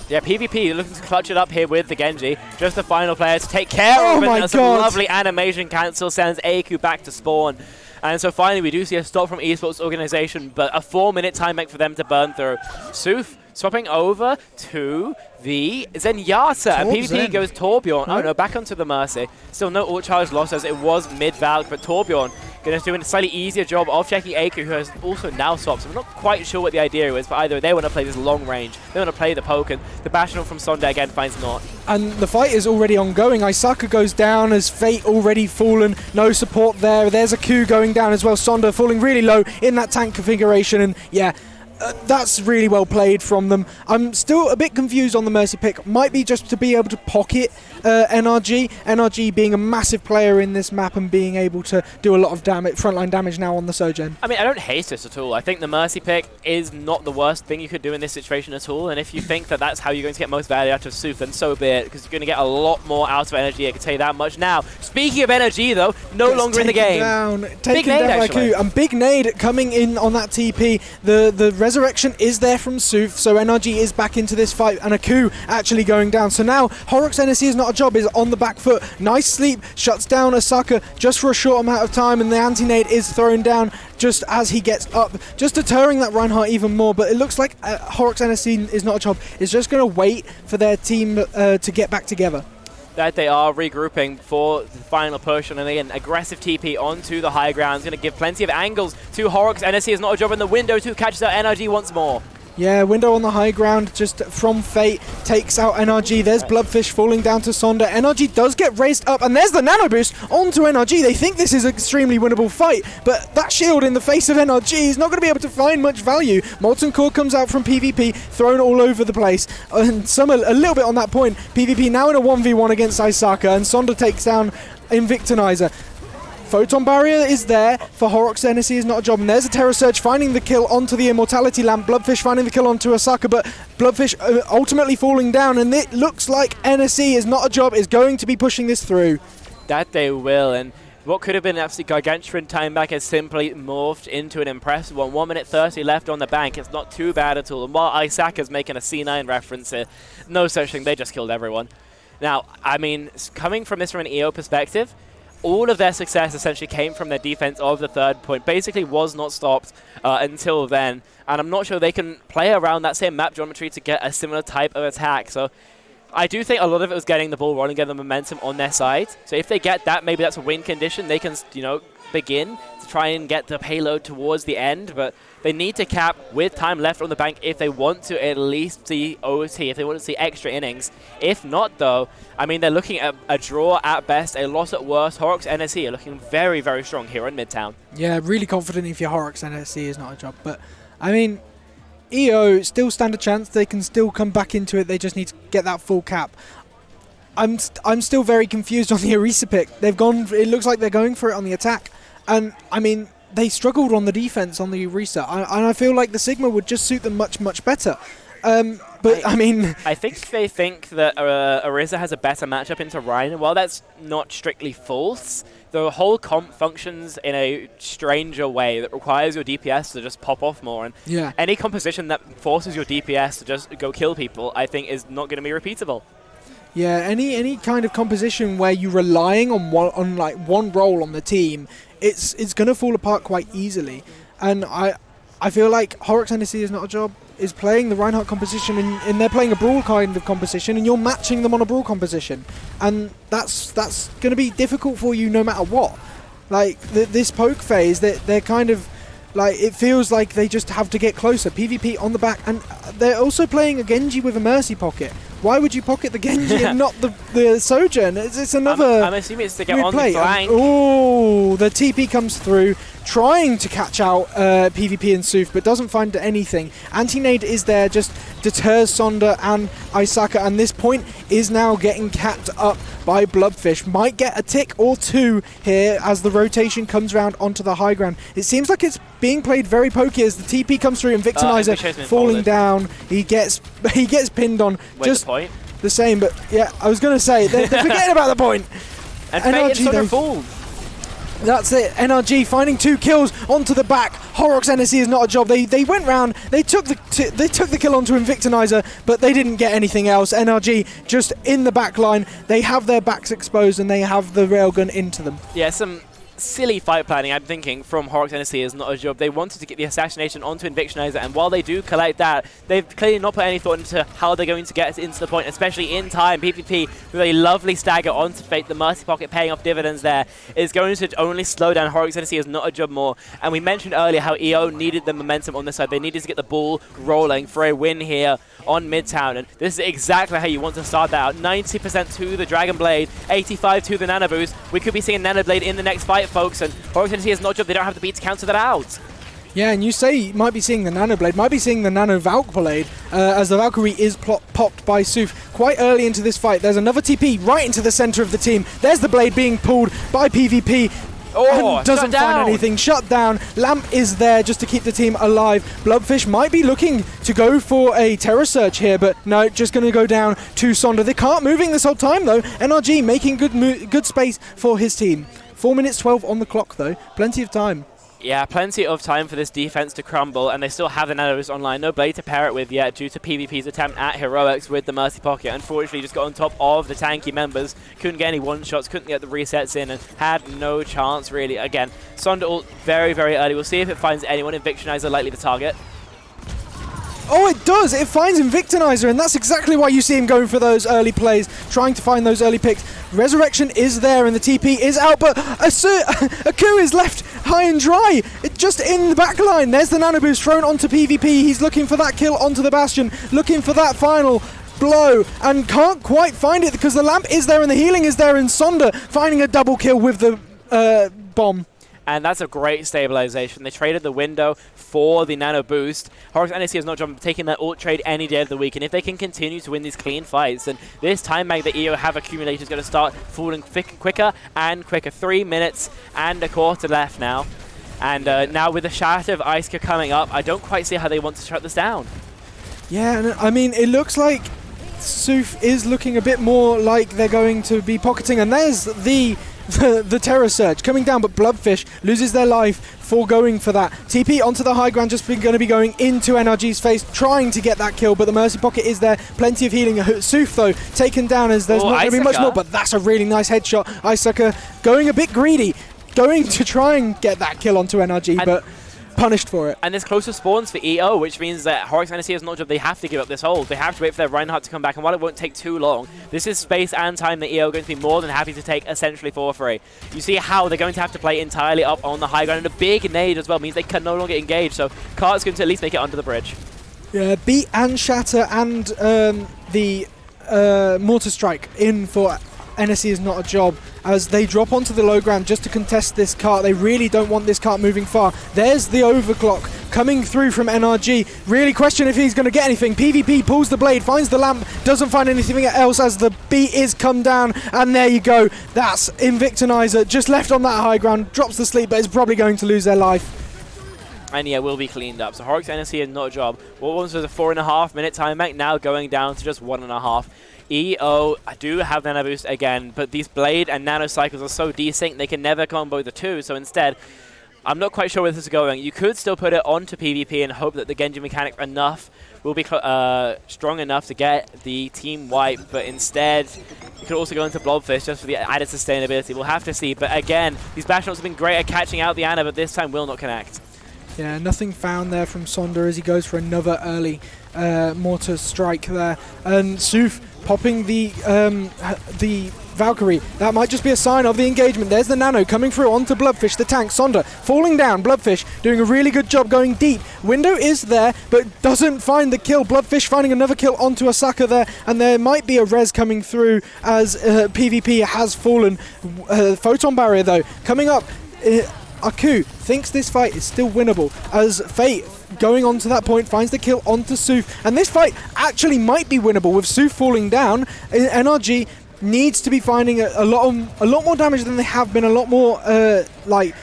Yeah, PvP looking to clutch it up here with the Genji. Just the final player to take care of it. And some lovely animation cancel sends Aku back to spawn. And so finally we do see a stop from Esports organization, but a 4-minute time bank for them to burn through. Soof swapping over to the Zenyatta, and PvP goes Torbjorn. Oh no, back onto the Mercy. Still no ult charge loss as it was mid-Valk, but Torbjorn going to do a slightly easier job of checking Aku, who has also now swapped. So I'm not quite sure what the idea is, but either they want to play this long range, they want to play the poke, and the Bastion from Sonder again finds not.
And the fight is already ongoing. Isaka goes down as Fate already fallen. No support there. There's a Q going down as well. Sonder falling really low in that tank configuration, and yeah, that's really well played from them. I'm still a bit confused on the Mercy pick. Might be just to be able to pocket NRG. NRG being a massive player in this map and being able to do a lot of damage, frontline damage now on the Sojourn.
I mean, I don't hate this at all. I think the Mercy pick is not the worst thing you could do in this situation at all. And if you think that that's how you're going to get most value out of Soof, then so be it, because you're going to get a lot more out of Energy. I can tell you that much. Now, speaking of Energy, though, no longer in the game.
Taken down by Ku. And big nade coming in on that TP. The Resurrection is there from Soof, so NRG is back into this fight, and a coup actually going down. So now Horrocks NSE is not a job, is on the back foot. Nice sleep, shuts down Asaka just for a short amount of time, and the anti-nade is thrown down just as he gets up, just deterring that Reinhardt even more. But it looks like Horrocks NSE is not a job, is just going to wait for their team to get back together.
That they are regrouping for the final push, and again, aggressive TP onto the high ground. It's going to give plenty of angles to Horrocks. NSE is not a job in the window to catches out NRG once more.
Yeah, window on the high ground just from Fate takes out NRG. There's Bloodfish falling down to Sonder. NRG does get raised up, and there's the nano boost onto NRG. They think this is an extremely winnable fight, but that shield in the face of NRG is not going to be able to find much value. Molten Core comes out from PvP, thrown all over the place, and some a little bit on that point. PvP now in a 1v1 against Isaka, and Sonder takes down Invictinizer. Photon Barrier is there for Horrocks. NSE is not a job, and there's a Terror Surge finding the kill onto the Immortality Lamp. Bloodfish finding the kill onto Asaka, but Bloodfish ultimately falling down, and it looks like NSE is not a job, is going to be pushing this through.
That they will, and what could have been an absolute gargantuan time back has simply morphed into an impressive one. 1 minute 30 left on the bank. It's not too bad at all. And while Isaka's making a C9 reference here, no such thing, they just killed everyone. Now, I mean, coming from this from an EO perspective, all of their success essentially came from their defense of the third point. Basically was not stopped until then. And I'm not sure they can play around that same map geometry to get a similar type of attack. So I do think a lot of it was getting the ball rolling, getting the momentum on their side. So if they get that, maybe that's a win condition. They can, you know, begin to try and get the payload towards the end. But they need to cap with time left on the bank if they want to at least see OT, if they want to see extra innings. If not, though, I mean, they're looking at a draw at best, a loss at worst. Horrocks NSE are looking very, very strong here in Midtown.
Yeah, really confident if your Horrocks NSE is not a job. But, I mean, EO still stand a chance. They can still come back into it. They just need to get that full cap. I'm still very confused on the Orisa pick. They've gone. It looks like they're going for it on the attack. And, I mean, they struggled on the defense on the Orisa, and I feel like the Sigma would just suit them much, much better. But I mean,
I think they think that Orisa has a better matchup into Ryan. While that's not strictly false, the whole comp functions in a stranger way that requires your DPS to just pop off more. And
yeah,
any composition that forces your DPS to just go kill people, I think, is not going to be repeatable.
Yeah, any kind of composition where you're relying on one role on the team, it's going to fall apart quite easily. And I feel like Horrocks NSE is not a job, is playing the Reinhardt composition, and they're playing a Brawl kind of composition, and you're matching them on a Brawl composition. And that's going to be difficult for you no matter what. Like, this poke phase, they're kind of, like, it feels like they just have to get closer. PvP on the back, and they're also playing a Genji with a Mercy pocket. Why would you pocket the Genji and not the Sojourn? It's another
I'm assuming it's to get on
play.
the flank.
Oh, the TP comes through, trying to catch out PvP and Soof, but doesn't find anything. Anti-nade is there, just deters Sonder and Isaka, and this point is now getting capped up by Bloodfish. Might get a tick or two here as the rotation comes round onto the high ground. It seems like it's being played very pokey as the TP comes through, and Victimizer falling down. He gets pinned on.
Wait,
just
the point?
The same, but yeah, I was going to say, they're forgetting about the point.
And Fate and Sonder fooled.
That's it. NRG finding 2 kills onto the back. Horrocks NSE is not a job. They went round. They took the kill onto Invictinizer, but they didn't get anything else. NRG just in the back line. They have their backs exposed, and they have the railgun into them.
Yeah, some silly fight planning, I'm thinking, from Horrocks NSE is not a job. They wanted to get the assassination onto Invictinizer, and while they do collect that, they've clearly not put any thought into how they're going to get into the point, especially in time. PvP with a lovely stagger onto Fate, the Mercy Pocket paying off dividends there, is going to only slow down Horrocks NSE is not a job more. And we mentioned earlier how EO needed the momentum on this side. They needed to get the ball rolling for a win here on Midtown, and this is exactly how you want to start that out. 90% to the Dragon Blade, 85 to the Nano Boost. We could be seeing Nano Blade in the next fight, folks, and Horrocks NSE is not a job. They don't have the beat to counter that out.
Yeah, and you say you might be seeing the Nano Blade, might be seeing the Nano Valk Blade, as the Valkyrie is popped by Soof quite early into this fight. There's another TP right into the center of the team. There's the Blade being pulled by PvP.
Oh,
doesn't find anything. Shut down. Lamp is there just to keep the team alive. Bloodfish might be looking to go for a Terror Search here, but no, just going to go down to Sonder. They can't moving this whole time, though. NRG making good space for his team. 4 minutes 12 on the clock, though. Plenty of time.
Yeah, plenty of time for this defense to crumble, and they still have the nanos online. No Blade to pair it with yet due to PvP's attempt at Heroics with the Mercy Pocket. Unfortunately, just got on top of the tanky members. Couldn't get any one-shots, couldn't get the resets in, and had no chance, really. Again, Sonder ult very, very early. We'll see if it finds anyone. Invictionizer likely to target.
Oh, it does. It finds Invictinizer, and that's exactly why you see him going for those early plays, trying to find those early picks. Resurrection is there, and the TP is out, but Aku is left high and dry, just in the back line. There's the nano boost thrown onto PvP. He's looking for that kill onto the Bastion, looking for that final blow, and can't quite find it because the lamp is there and the healing is there, and Sonder finding a double kill with the bomb.
And that's a great stabilization. They traded the window for the nano boost. Horrocks NSE has not taken that ult trade any day of the week, and if they can continue to win these clean fights, then this time bank that EO have accumulated is going to start falling quicker and quicker. 3 minutes and a quarter left now. And now with the Shatter of Iceka coming up, I don't quite see how they want to shut this down.
Yeah, and I mean, it looks like Soof is looking a bit more like they're going to be pocketing, and there's the Terror Surge coming down, but Bloodfish loses their life for going for that. TP onto the high ground, just going to be going into NRG's face, trying to get that kill, but the Mercy Pocket is there. Plenty of healing. Soof, though, taken down as there's not going to be much more, but that's a really nice headshot. Iceka going a bit greedy, going to try and get that kill onto NRG, but punished for it.
And there's closer spawns for EO, which means that Horrocks NSE has not job. They have to give up this hold. They have to wait for their Reinhardt to come back, and while it won't take too long, this is space and time that EO are going to be more than happy to take essentially for free. You see how they're going to have to play entirely up on the high ground, and a big nade as well means they can no longer engage, so Cart's going to at least make it under the bridge.
Yeah, Beat and Shatter and the Mortar Strike in for NSE is not a job, as they drop onto the low ground just to contest this cart. They really don't want this cart moving far. There's the overclock coming through from NRG. Really question if he's going to get anything. PvP pulls the blade, finds the lamp, doesn't find anything else as the beat is come down, and there you go. That's Invictinizer just left on that high ground, drops the sleep, but is probably going to lose their life.
And yeah, will be cleaned up. So Horrocks NSE is not a job. What once was a 4.5 minute time bank, now going down to just 1.5. EO do have Nano Boost again, but these Blade and Nano Cycles are so desync, they can never combo the two, so instead, I'm not quite sure where this is going. You could still put it onto PvP and hope that the Genji mechanic will be strong enough to get the team wipe, but instead, you could also go into Blobfish just for the added sustainability. We'll have to see, but again, these Bastions have been great at catching out the Ana, but this time will not connect.
Yeah, nothing found there from Sonder as he goes for another early Mortar Strike there. And Soof popping the Valkyrie. That might just be a sign of the engagement. There's the Nano coming through onto Bloodfish, the tank. Sonder falling down. Bloodfish doing a really good job going deep. Window is there, but doesn't find the kill. Bloodfish finding another kill onto Asaka there, and there might be a res coming through as PvP has fallen. Photon Barrier, though, coming up. Aku thinks this fight is still winnable as Fate going on to that point finds the kill onto Soof, and this fight actually might be winnable with Soof falling down. NRG needs to be finding a lot more damage than they have been, a lot more fight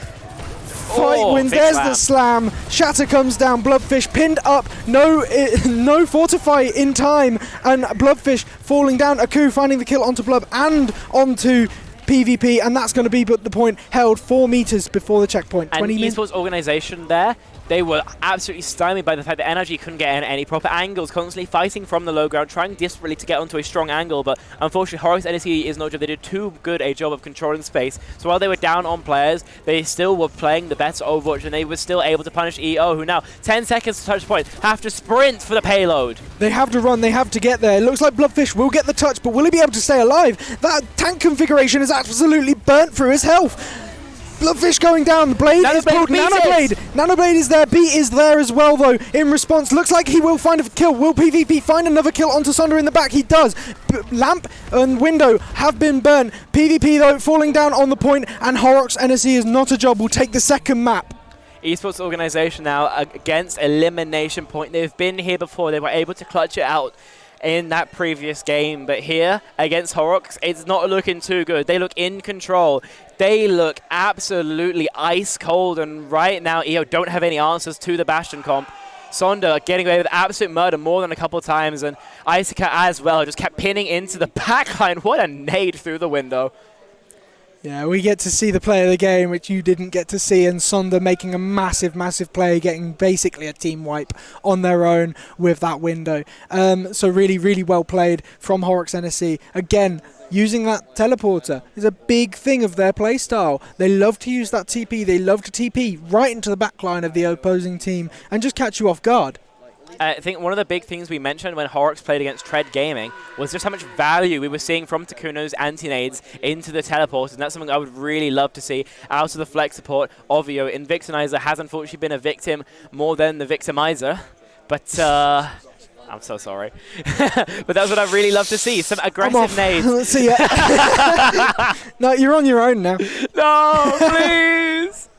wins. There's the slam. Shatter comes down. Bloodfish pinned up. No fortify in time, and Bloodfish falling down. Aku finding the kill onto Blood and onto PvP, and that's going to be the point held 4 meters before the checkpoint.
And Esports organization there, they were absolutely stymied by the fact that NRG couldn't get in any proper angles, constantly fighting from the low ground, trying desperately to get onto a strong angle, but unfortunately Horrocks NSE is no job. They did too good a job of controlling space, so while they were down on players, they still were playing the better Overwatch, and they were still able to punish EO, who now, 10 seconds to touch point, have to sprint for the payload.
They have to run, they have to get there. It looks like Bloodfish will get the touch, but will he be able to stay alive? That tank configuration is absolutely burnt through his health. Bloodfish going down, the blade is pulled, Nanoblade is there, Beat is there as well though, in response. Looks like he will find a kill. Will PvP find another kill onto Sonder in the back? He does. Lamp and Window have been burnt. PvP though falling down on the point, and Horrocks NSE is not a job, will take the second map.
Esports organization now against elimination point. They've been here before, they were able to clutch it out in that previous game, but here against Horrocks, it's not looking too good. They look in control. They look absolutely ice cold, and right now EO don't have any answers to the Bastion comp. Sonder getting away with absolute murder more than a couple of times, and Iceka as well just kept pinning into the backline. What a nade through the window.
Yeah, we get to see the play of the game, which you didn't get to see, and Sonder making a massive, massive play, getting basically a team wipe on their own with that window. So really, really well played from Horrocks NSE. Again, using that teleporter is a big thing of their play style. They love to use that TP. They love to TP right into the back line of the opposing team and just catch you off guard.
I think one of the big things we mentioned when Horrocks played against Tread Gaming was just how much value we were seeing from Takuno's anti-nades into the teleporters, and that's something I would really love to see out of the flex support of EO. Invictinizer has unfortunately been a victim more than the victimizer, but I'm so sorry. But that's what I'd really love to see, some aggressive nades.
Let's see it. No, you're on your own now.
No, please!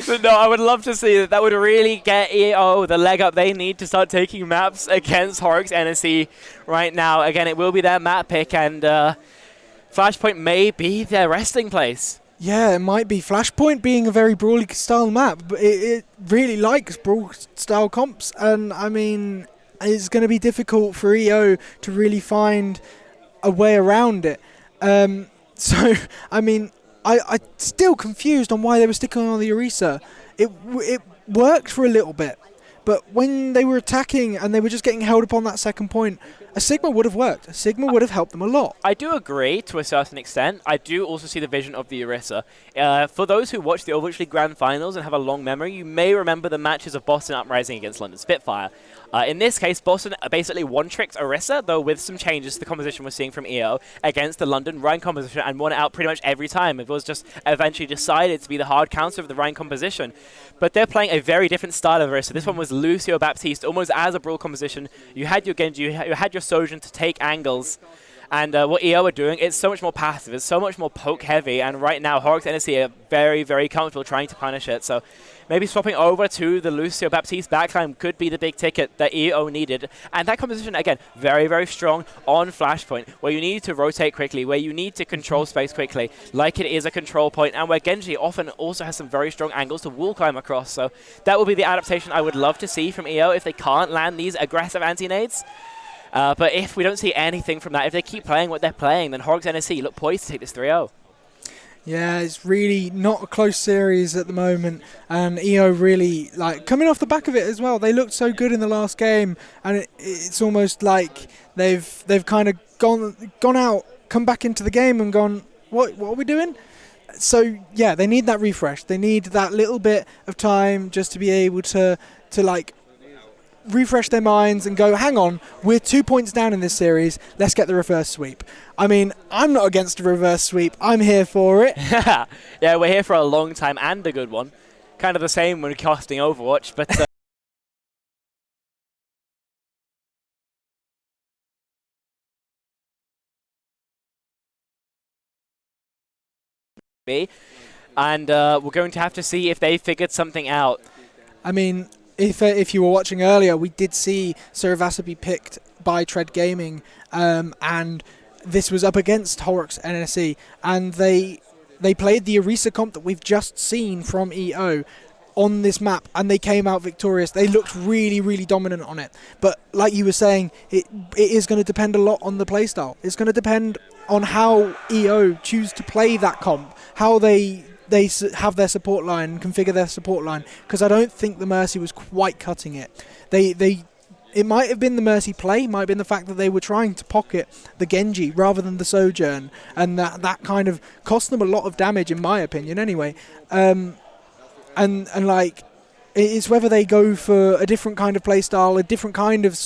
But no, I would love to see that. That would really get EO the leg up they need to start taking maps against Horrocks NSE right now. Again, it will be their map pick, and Flashpoint may be their resting place.
Yeah, it might be. Flashpoint being a very brawly style map, but it really likes brawl style comps, and I mean, it's going to be difficult for EO to really find a way around it. So, I mean, I'm still confused on why they were sticking on the Orisa. It worked for a little bit, but when they were attacking and they were just getting held upon that second point, a Sigma would have worked. A Sigma would have helped them a lot.
I do agree to a certain extent. I do also see the vision of the Orisa. For those who watched the Overwatch League Grand Finals and have a long memory, you may remember the matches of Boston Uprising against London Spitfire. In this case, Boston basically one-tricked Orisa, though with some changes to the composition we're seeing from EO against the London Rhine composition, and won it out pretty much every time. It was just eventually decided to be the hard counter of the Rhine composition. But they're playing a very different style of Orisa. This one was Lucio Baptiste, almost as a brawl composition. You had your Genji, you had your Sojourn to take angles. And what EO are doing, it's so much more passive, it's so much more poke heavy, and right now Horrocks NSE are very, very comfortable trying to punish it. So maybe swapping over to the Lucio Baptiste backline could be the big ticket that EO needed. And that composition, again, very, very strong on Flashpoint, where you need to rotate quickly, where you need to control space quickly, like it is a control point, and where Genji often also has some very strong angles to wall climb across. So that will be the adaptation I would love to see from EO if they can't land these aggressive anti-nades. But if we don't see anything from that, if they keep playing what they're playing, then Horrocks NSE look poised to take this 3-0.
Yeah, it's really not a close series at the moment, and EO really, like, coming off the back of it as well. They looked so good in the last game, and it's almost like they've kind of gone out, come back into the game and gone, what are we doing? So yeah, they need that refresh. They need that little bit of time just to be able to like refresh their minds and go, hang on, we're 2 points down in this series, let's get the reverse sweep. I mean, I'm not against a reverse sweep, I'm here for it.
Yeah, we're here for a long time and a good one. Kind of the same when casting Overwatch, but and we're going to have to see if they figured something out.
I mean, if you were watching earlier, we did see Survasa be picked by Tread Gaming, and this was up against Horrocks NSE, and they played the Orisa comp that we've just seen from EO on this map, and they came out victorious. They looked really, really dominant on it. But like you were saying, it is going to depend a lot on the playstyle. It's going to depend on how EO choose to play that comp, how they have their support line, configure their support line, because I don't think the Mercy was quite cutting it. It might have been the Mercy play, might have been the fact that they were trying to pocket the Genji rather than the Sojourn, and that kind of cost them a lot of damage, in my opinion, anyway. And like, it's whether they go for a different kind of play style, a different kind of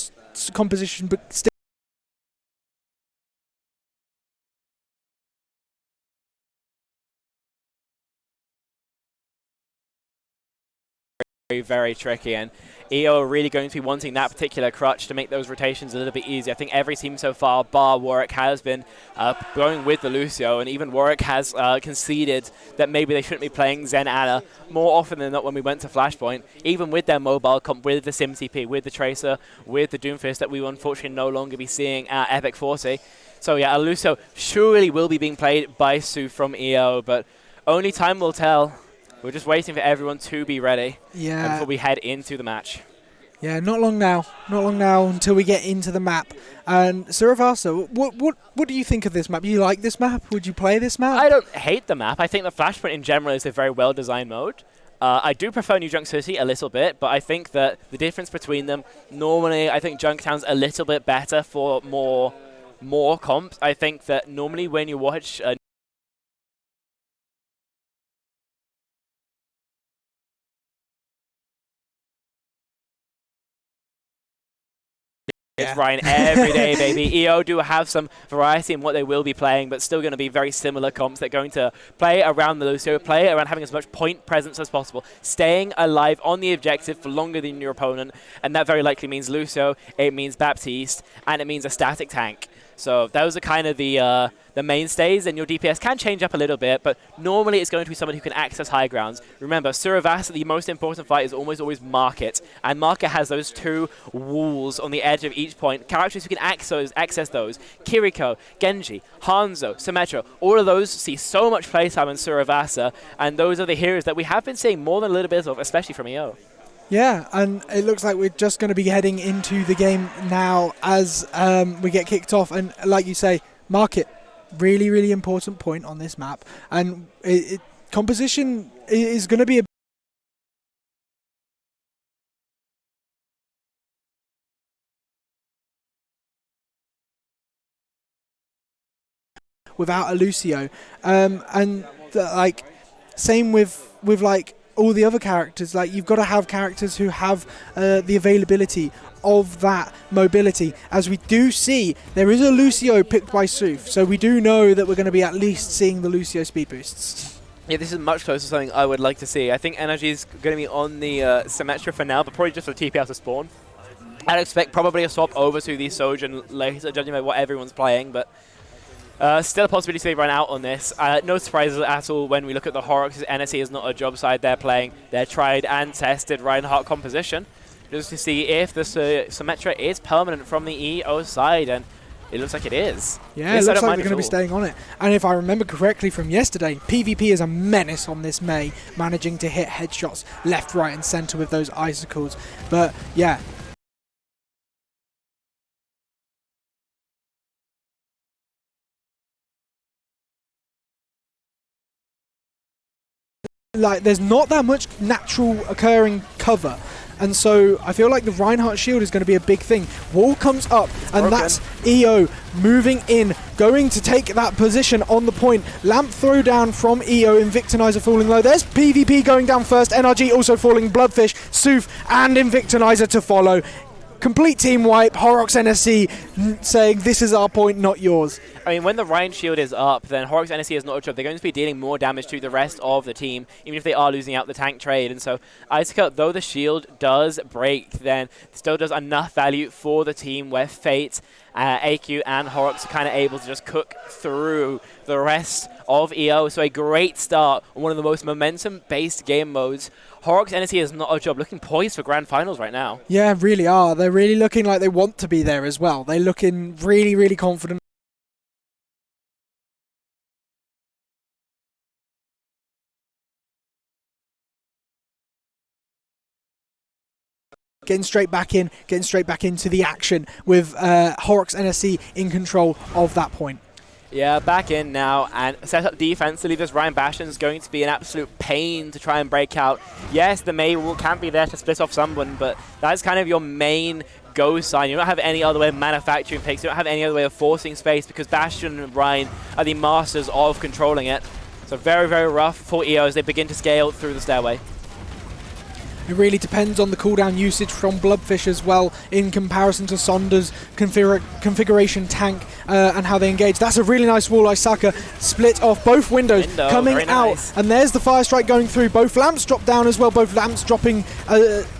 composition, but still
very, very tricky, and EO are really going to be wanting that particular crutch to make those rotations a little bit easier. I think every team so far, bar Warwick, has been going with the Lucio, and even Warwick has conceded that maybe they shouldn't be playing Zen Ana more often than not when we went to Flashpoint, even with their mobile comp, with the SimTP, with the Tracer, with the Doomfist that we will unfortunately no longer be seeing at Epic 40. So yeah, a Lucio surely will be being played by Sue from EO, but only time will tell. We're just waiting for everyone to be ready before we head into the match.
Yeah, not long now. Not long now until we get into the map. And Suravasa, what do you think of this map? You like this map? Would you play this map?
I don't hate the map. I think the Flashpoint in general is a very well-designed mode. I do prefer New Junk City a little bit, but I think that the difference between them, normally I think Junktown's a little bit better for more comps. I think that normally when you watch it's Ryan every day, baby. EO do have some variety in what they will be playing, but still going to be very similar comps. They're going to play around the Lucio, play around having as much point presence as possible, staying alive on the objective for longer than your opponent, and that very likely means Lucio, it means Baptiste, and it means a static tank. So those are kind of the mainstays, and your DPS can change up a little bit, but normally it's going to be someone who can access high grounds. Remember, Suravasa, the most important fight is always Market, and Market has those two walls on the edge of each point. Characters who can access those. Kiriko, Genji, Hanzo, Symmetra, all of those see so much playtime in Suravasa, and those are the heroes that we have been seeing more than a little bit of, especially from EO.
Yeah, and it looks like we're just going to be heading into the game now as we get kicked off. And like you say, Market, really, really important point on this map. And composition is going to be a without a Lucio. Like, same with like all the other characters. Like, you've got to have characters who have the availability of that mobility. As we do see, there is a Lucio picked by Soof, so we do know that we're going to be at least seeing the Lucio speed boosts.
Yeah, this is much closer to something I would like to see. I think Energy is going to be on the Symmetra for now, but probably just for TP out of spawn. I'd expect probably a swap over to the Sojourn later, judging by what everyone's playing, but still a possibility they run out on this. No surprises at all when we look at the Horrocks. NSE is not a job side they're playing. They're tried and tested Reinhardt composition just to see if the Symmetra is permanent from the EO side, and it looks like it is.
Yeah, it looks like we're going to be staying on it. And if I remember correctly from yesterday, PvP is a menace on this May, managing to hit headshots left, right and centre with those icicles. But yeah, like, there's not that much natural occurring cover, and so I feel like the Reinhardt shield is going to be a big thing. Wall comes up, and that's EO moving in, going to take that position on the point. Lamp throw down from EO, Invictinizer falling low. There's PvP going down first, NRG also falling, Bloodfish, Soof and Invictinizer to follow. Complete team wipe, Horrocks NSE saying this is our point, not yours.
I mean, when the Ryan shield is up, then Horrocks NSE is not a job. They're going to be dealing more damage to the rest of the team, even if they are losing out the tank trade. And so Icicle, though the shield does break, then still does enough value for the team where Fate, AQ and Horrocks are kind of able to just cook through the rest of EO. So a great start on one of the most momentum-based game modes. Horrocks NSE is not a job, looking poised for grand finals right now.
Yeah, really are. They're really looking like they want to be there as well. They're looking really, really confident. Getting straight back into the action with Horrocks NSE in control of that point.
Yeah, back in now and set up defensively. This Ryan Bastion is going to be an absolute pain to try and break out. Yes, the May rule can be there to split off someone, but that's kind of your main go sign. You don't have any other way of manufacturing picks. You don't have any other way of forcing space because Bastion and Ryan are the masters of controlling it. So very, very rough for EO as they begin to scale through the stairway.
It really depends on the cooldown usage from Bloodfish as well in comparison to Sonder's configuration tank and how they engage. That's a really nice wall. Isaka split off both windows coming out. Nice. And there's the fire strike going through. Both lamps drop down as well. Both lamps dropping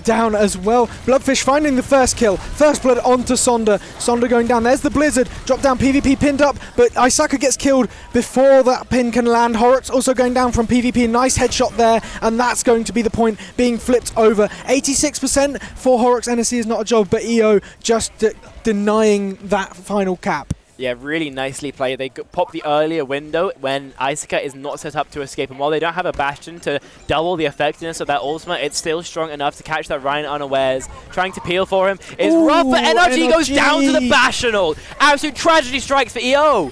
down as well. Bloodfish finding the first kill. First blood onto Sonder. Sonder going down. There's the blizzard. Drop down. PvP pinned up. But Isaka gets killed before that pin can land. Horrocks also going down from PvP. Nice headshot there. And that's going to be the point being flipped over. 86% for Horrocks NSE is not a job, but EO just denying that final cap.
Yeah, really nicely played. They pop the earlier window when Isuka is not set up to escape. And while they don't have a Bastion to double the effectiveness of that ultimate, it's still strong enough to catch that Ryan unawares. Trying to peel for him is rough, but NRG goes down to the Bastional. Absolute tragedy strikes for EO.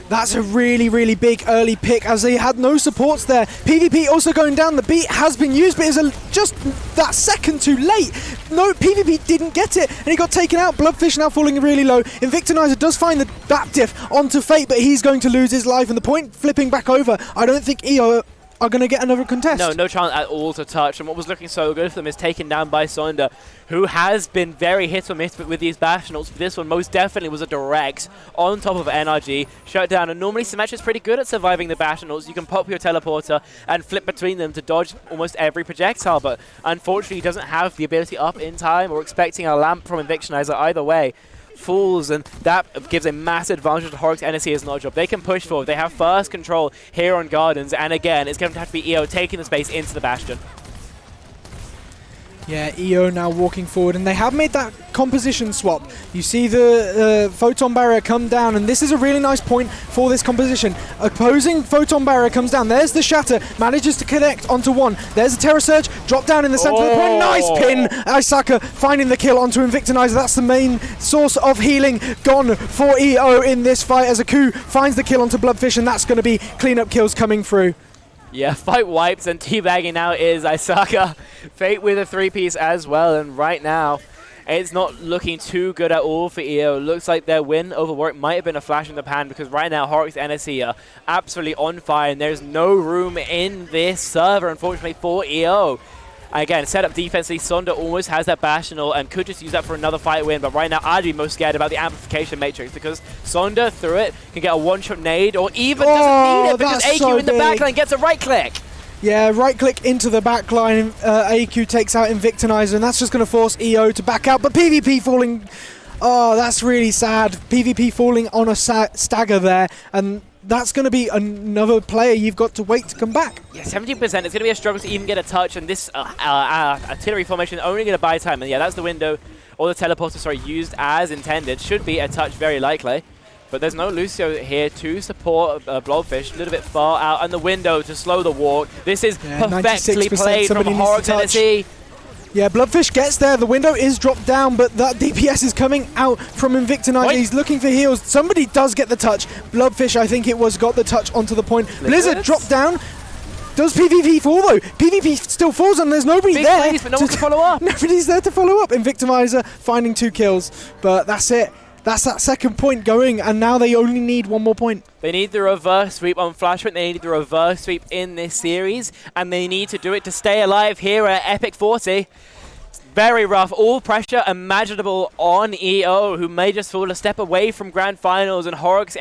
That's a really, really big early pick as they had no supports there. PvP also going down. The beat has been used, but it's just that second too late. No, PvP didn't get it, and he got taken out. Bloodfish now falling really low. Invictinizer does find the back diff onto Fate, but he's going to lose his life, and the point flipping back over. I don't think EO are going to get another contest.
No chance at all to touch, and what was looking so good for them is taken down by Sonder, who has been very hit or miss with these Bastionals. This one most definitely was a direct on top of NRG, shut down, and normally Symmetra is pretty good at surviving the Bastionals. You can pop your teleporter and flip between them to dodge almost every projectile, but unfortunately he doesn't have the ability up in time or expecting a lamp from Invictinizer either way. Falls, and that gives a massive advantage to Horrocks. NSE is not a job. They can push forward. They have first control here on Gardens, and again, it's going to have to be EO taking the space into the Bastion.
Yeah, EO now walking forward, and they have made that composition swap. You see the Photon Barrier come down, and this is a really nice point for this composition. Opposing Photon Barrier comes down. There's the Shatter, manages to connect onto one. There's a Terra Surge, drop down in the center of the point. Nice pin! Isaka finding the kill onto Invictinizer. That's the main source of healing gone for EO in this fight as Aku finds the kill onto Bloodfish, and that's going to be cleanup kills coming through.
Yeah, fight wipes, and teabagging now is Isaka. Fate with a 3-piece as well, and right now it's not looking too good at all for EO. Looks like their win over Warwick might have been a flash in the pan, because right now Horrocks and NSE are absolutely on fire, and there's no room in this server, unfortunately, for EO. Again, set up defensively, Sonder almost has that Bastional and could just use that for another fight win, but right now I'd be most scared about the amplification matrix, because Sonder through it can get a one-shot nade, or even doesn't need it because AQ
so
in the backline gets a right click.
Yeah, right click into the backline. AQ takes out Invictinizer, and that's just going to force EO to back out. But PvP falling. Oh, that's really sad. PvP falling on a stagger there, and that's going to be another player you've got to wait to come back.
Yeah, 17%. It's going to be a struggle to even get a touch, and this artillery formation only going to buy time. And yeah, that's the window, or the teleporter, sorry, used as intended. Should be a touch, very likely. But there's no Lucio here to support Blobfish. A little bit far out, and the window to slow the walk. This is perfectly played from Horrocks NSE.
Yeah, Bloodfish gets there. The window is dropped down, but that DPS is coming out from Invictinizer. He's looking for heals. Somebody does get the touch. Bloodfish, I think it was, got the touch onto the point. Blizzard dropped down. Does PvP fall though? PvP still falls, and there's nobody there.
Place, but no one to follow up.
Nobody's there to follow up. Invictinizer finding 2 kills, but that's it. That's that second point going, and now they only need one more point.
They need the reverse sweep on Flashpoint. They need the reverse sweep in this series, and they need to do it to stay alive here at Epic 40. Very rough. All pressure imaginable on EO, who may just fall a step away from Grand Finals, and Horrocks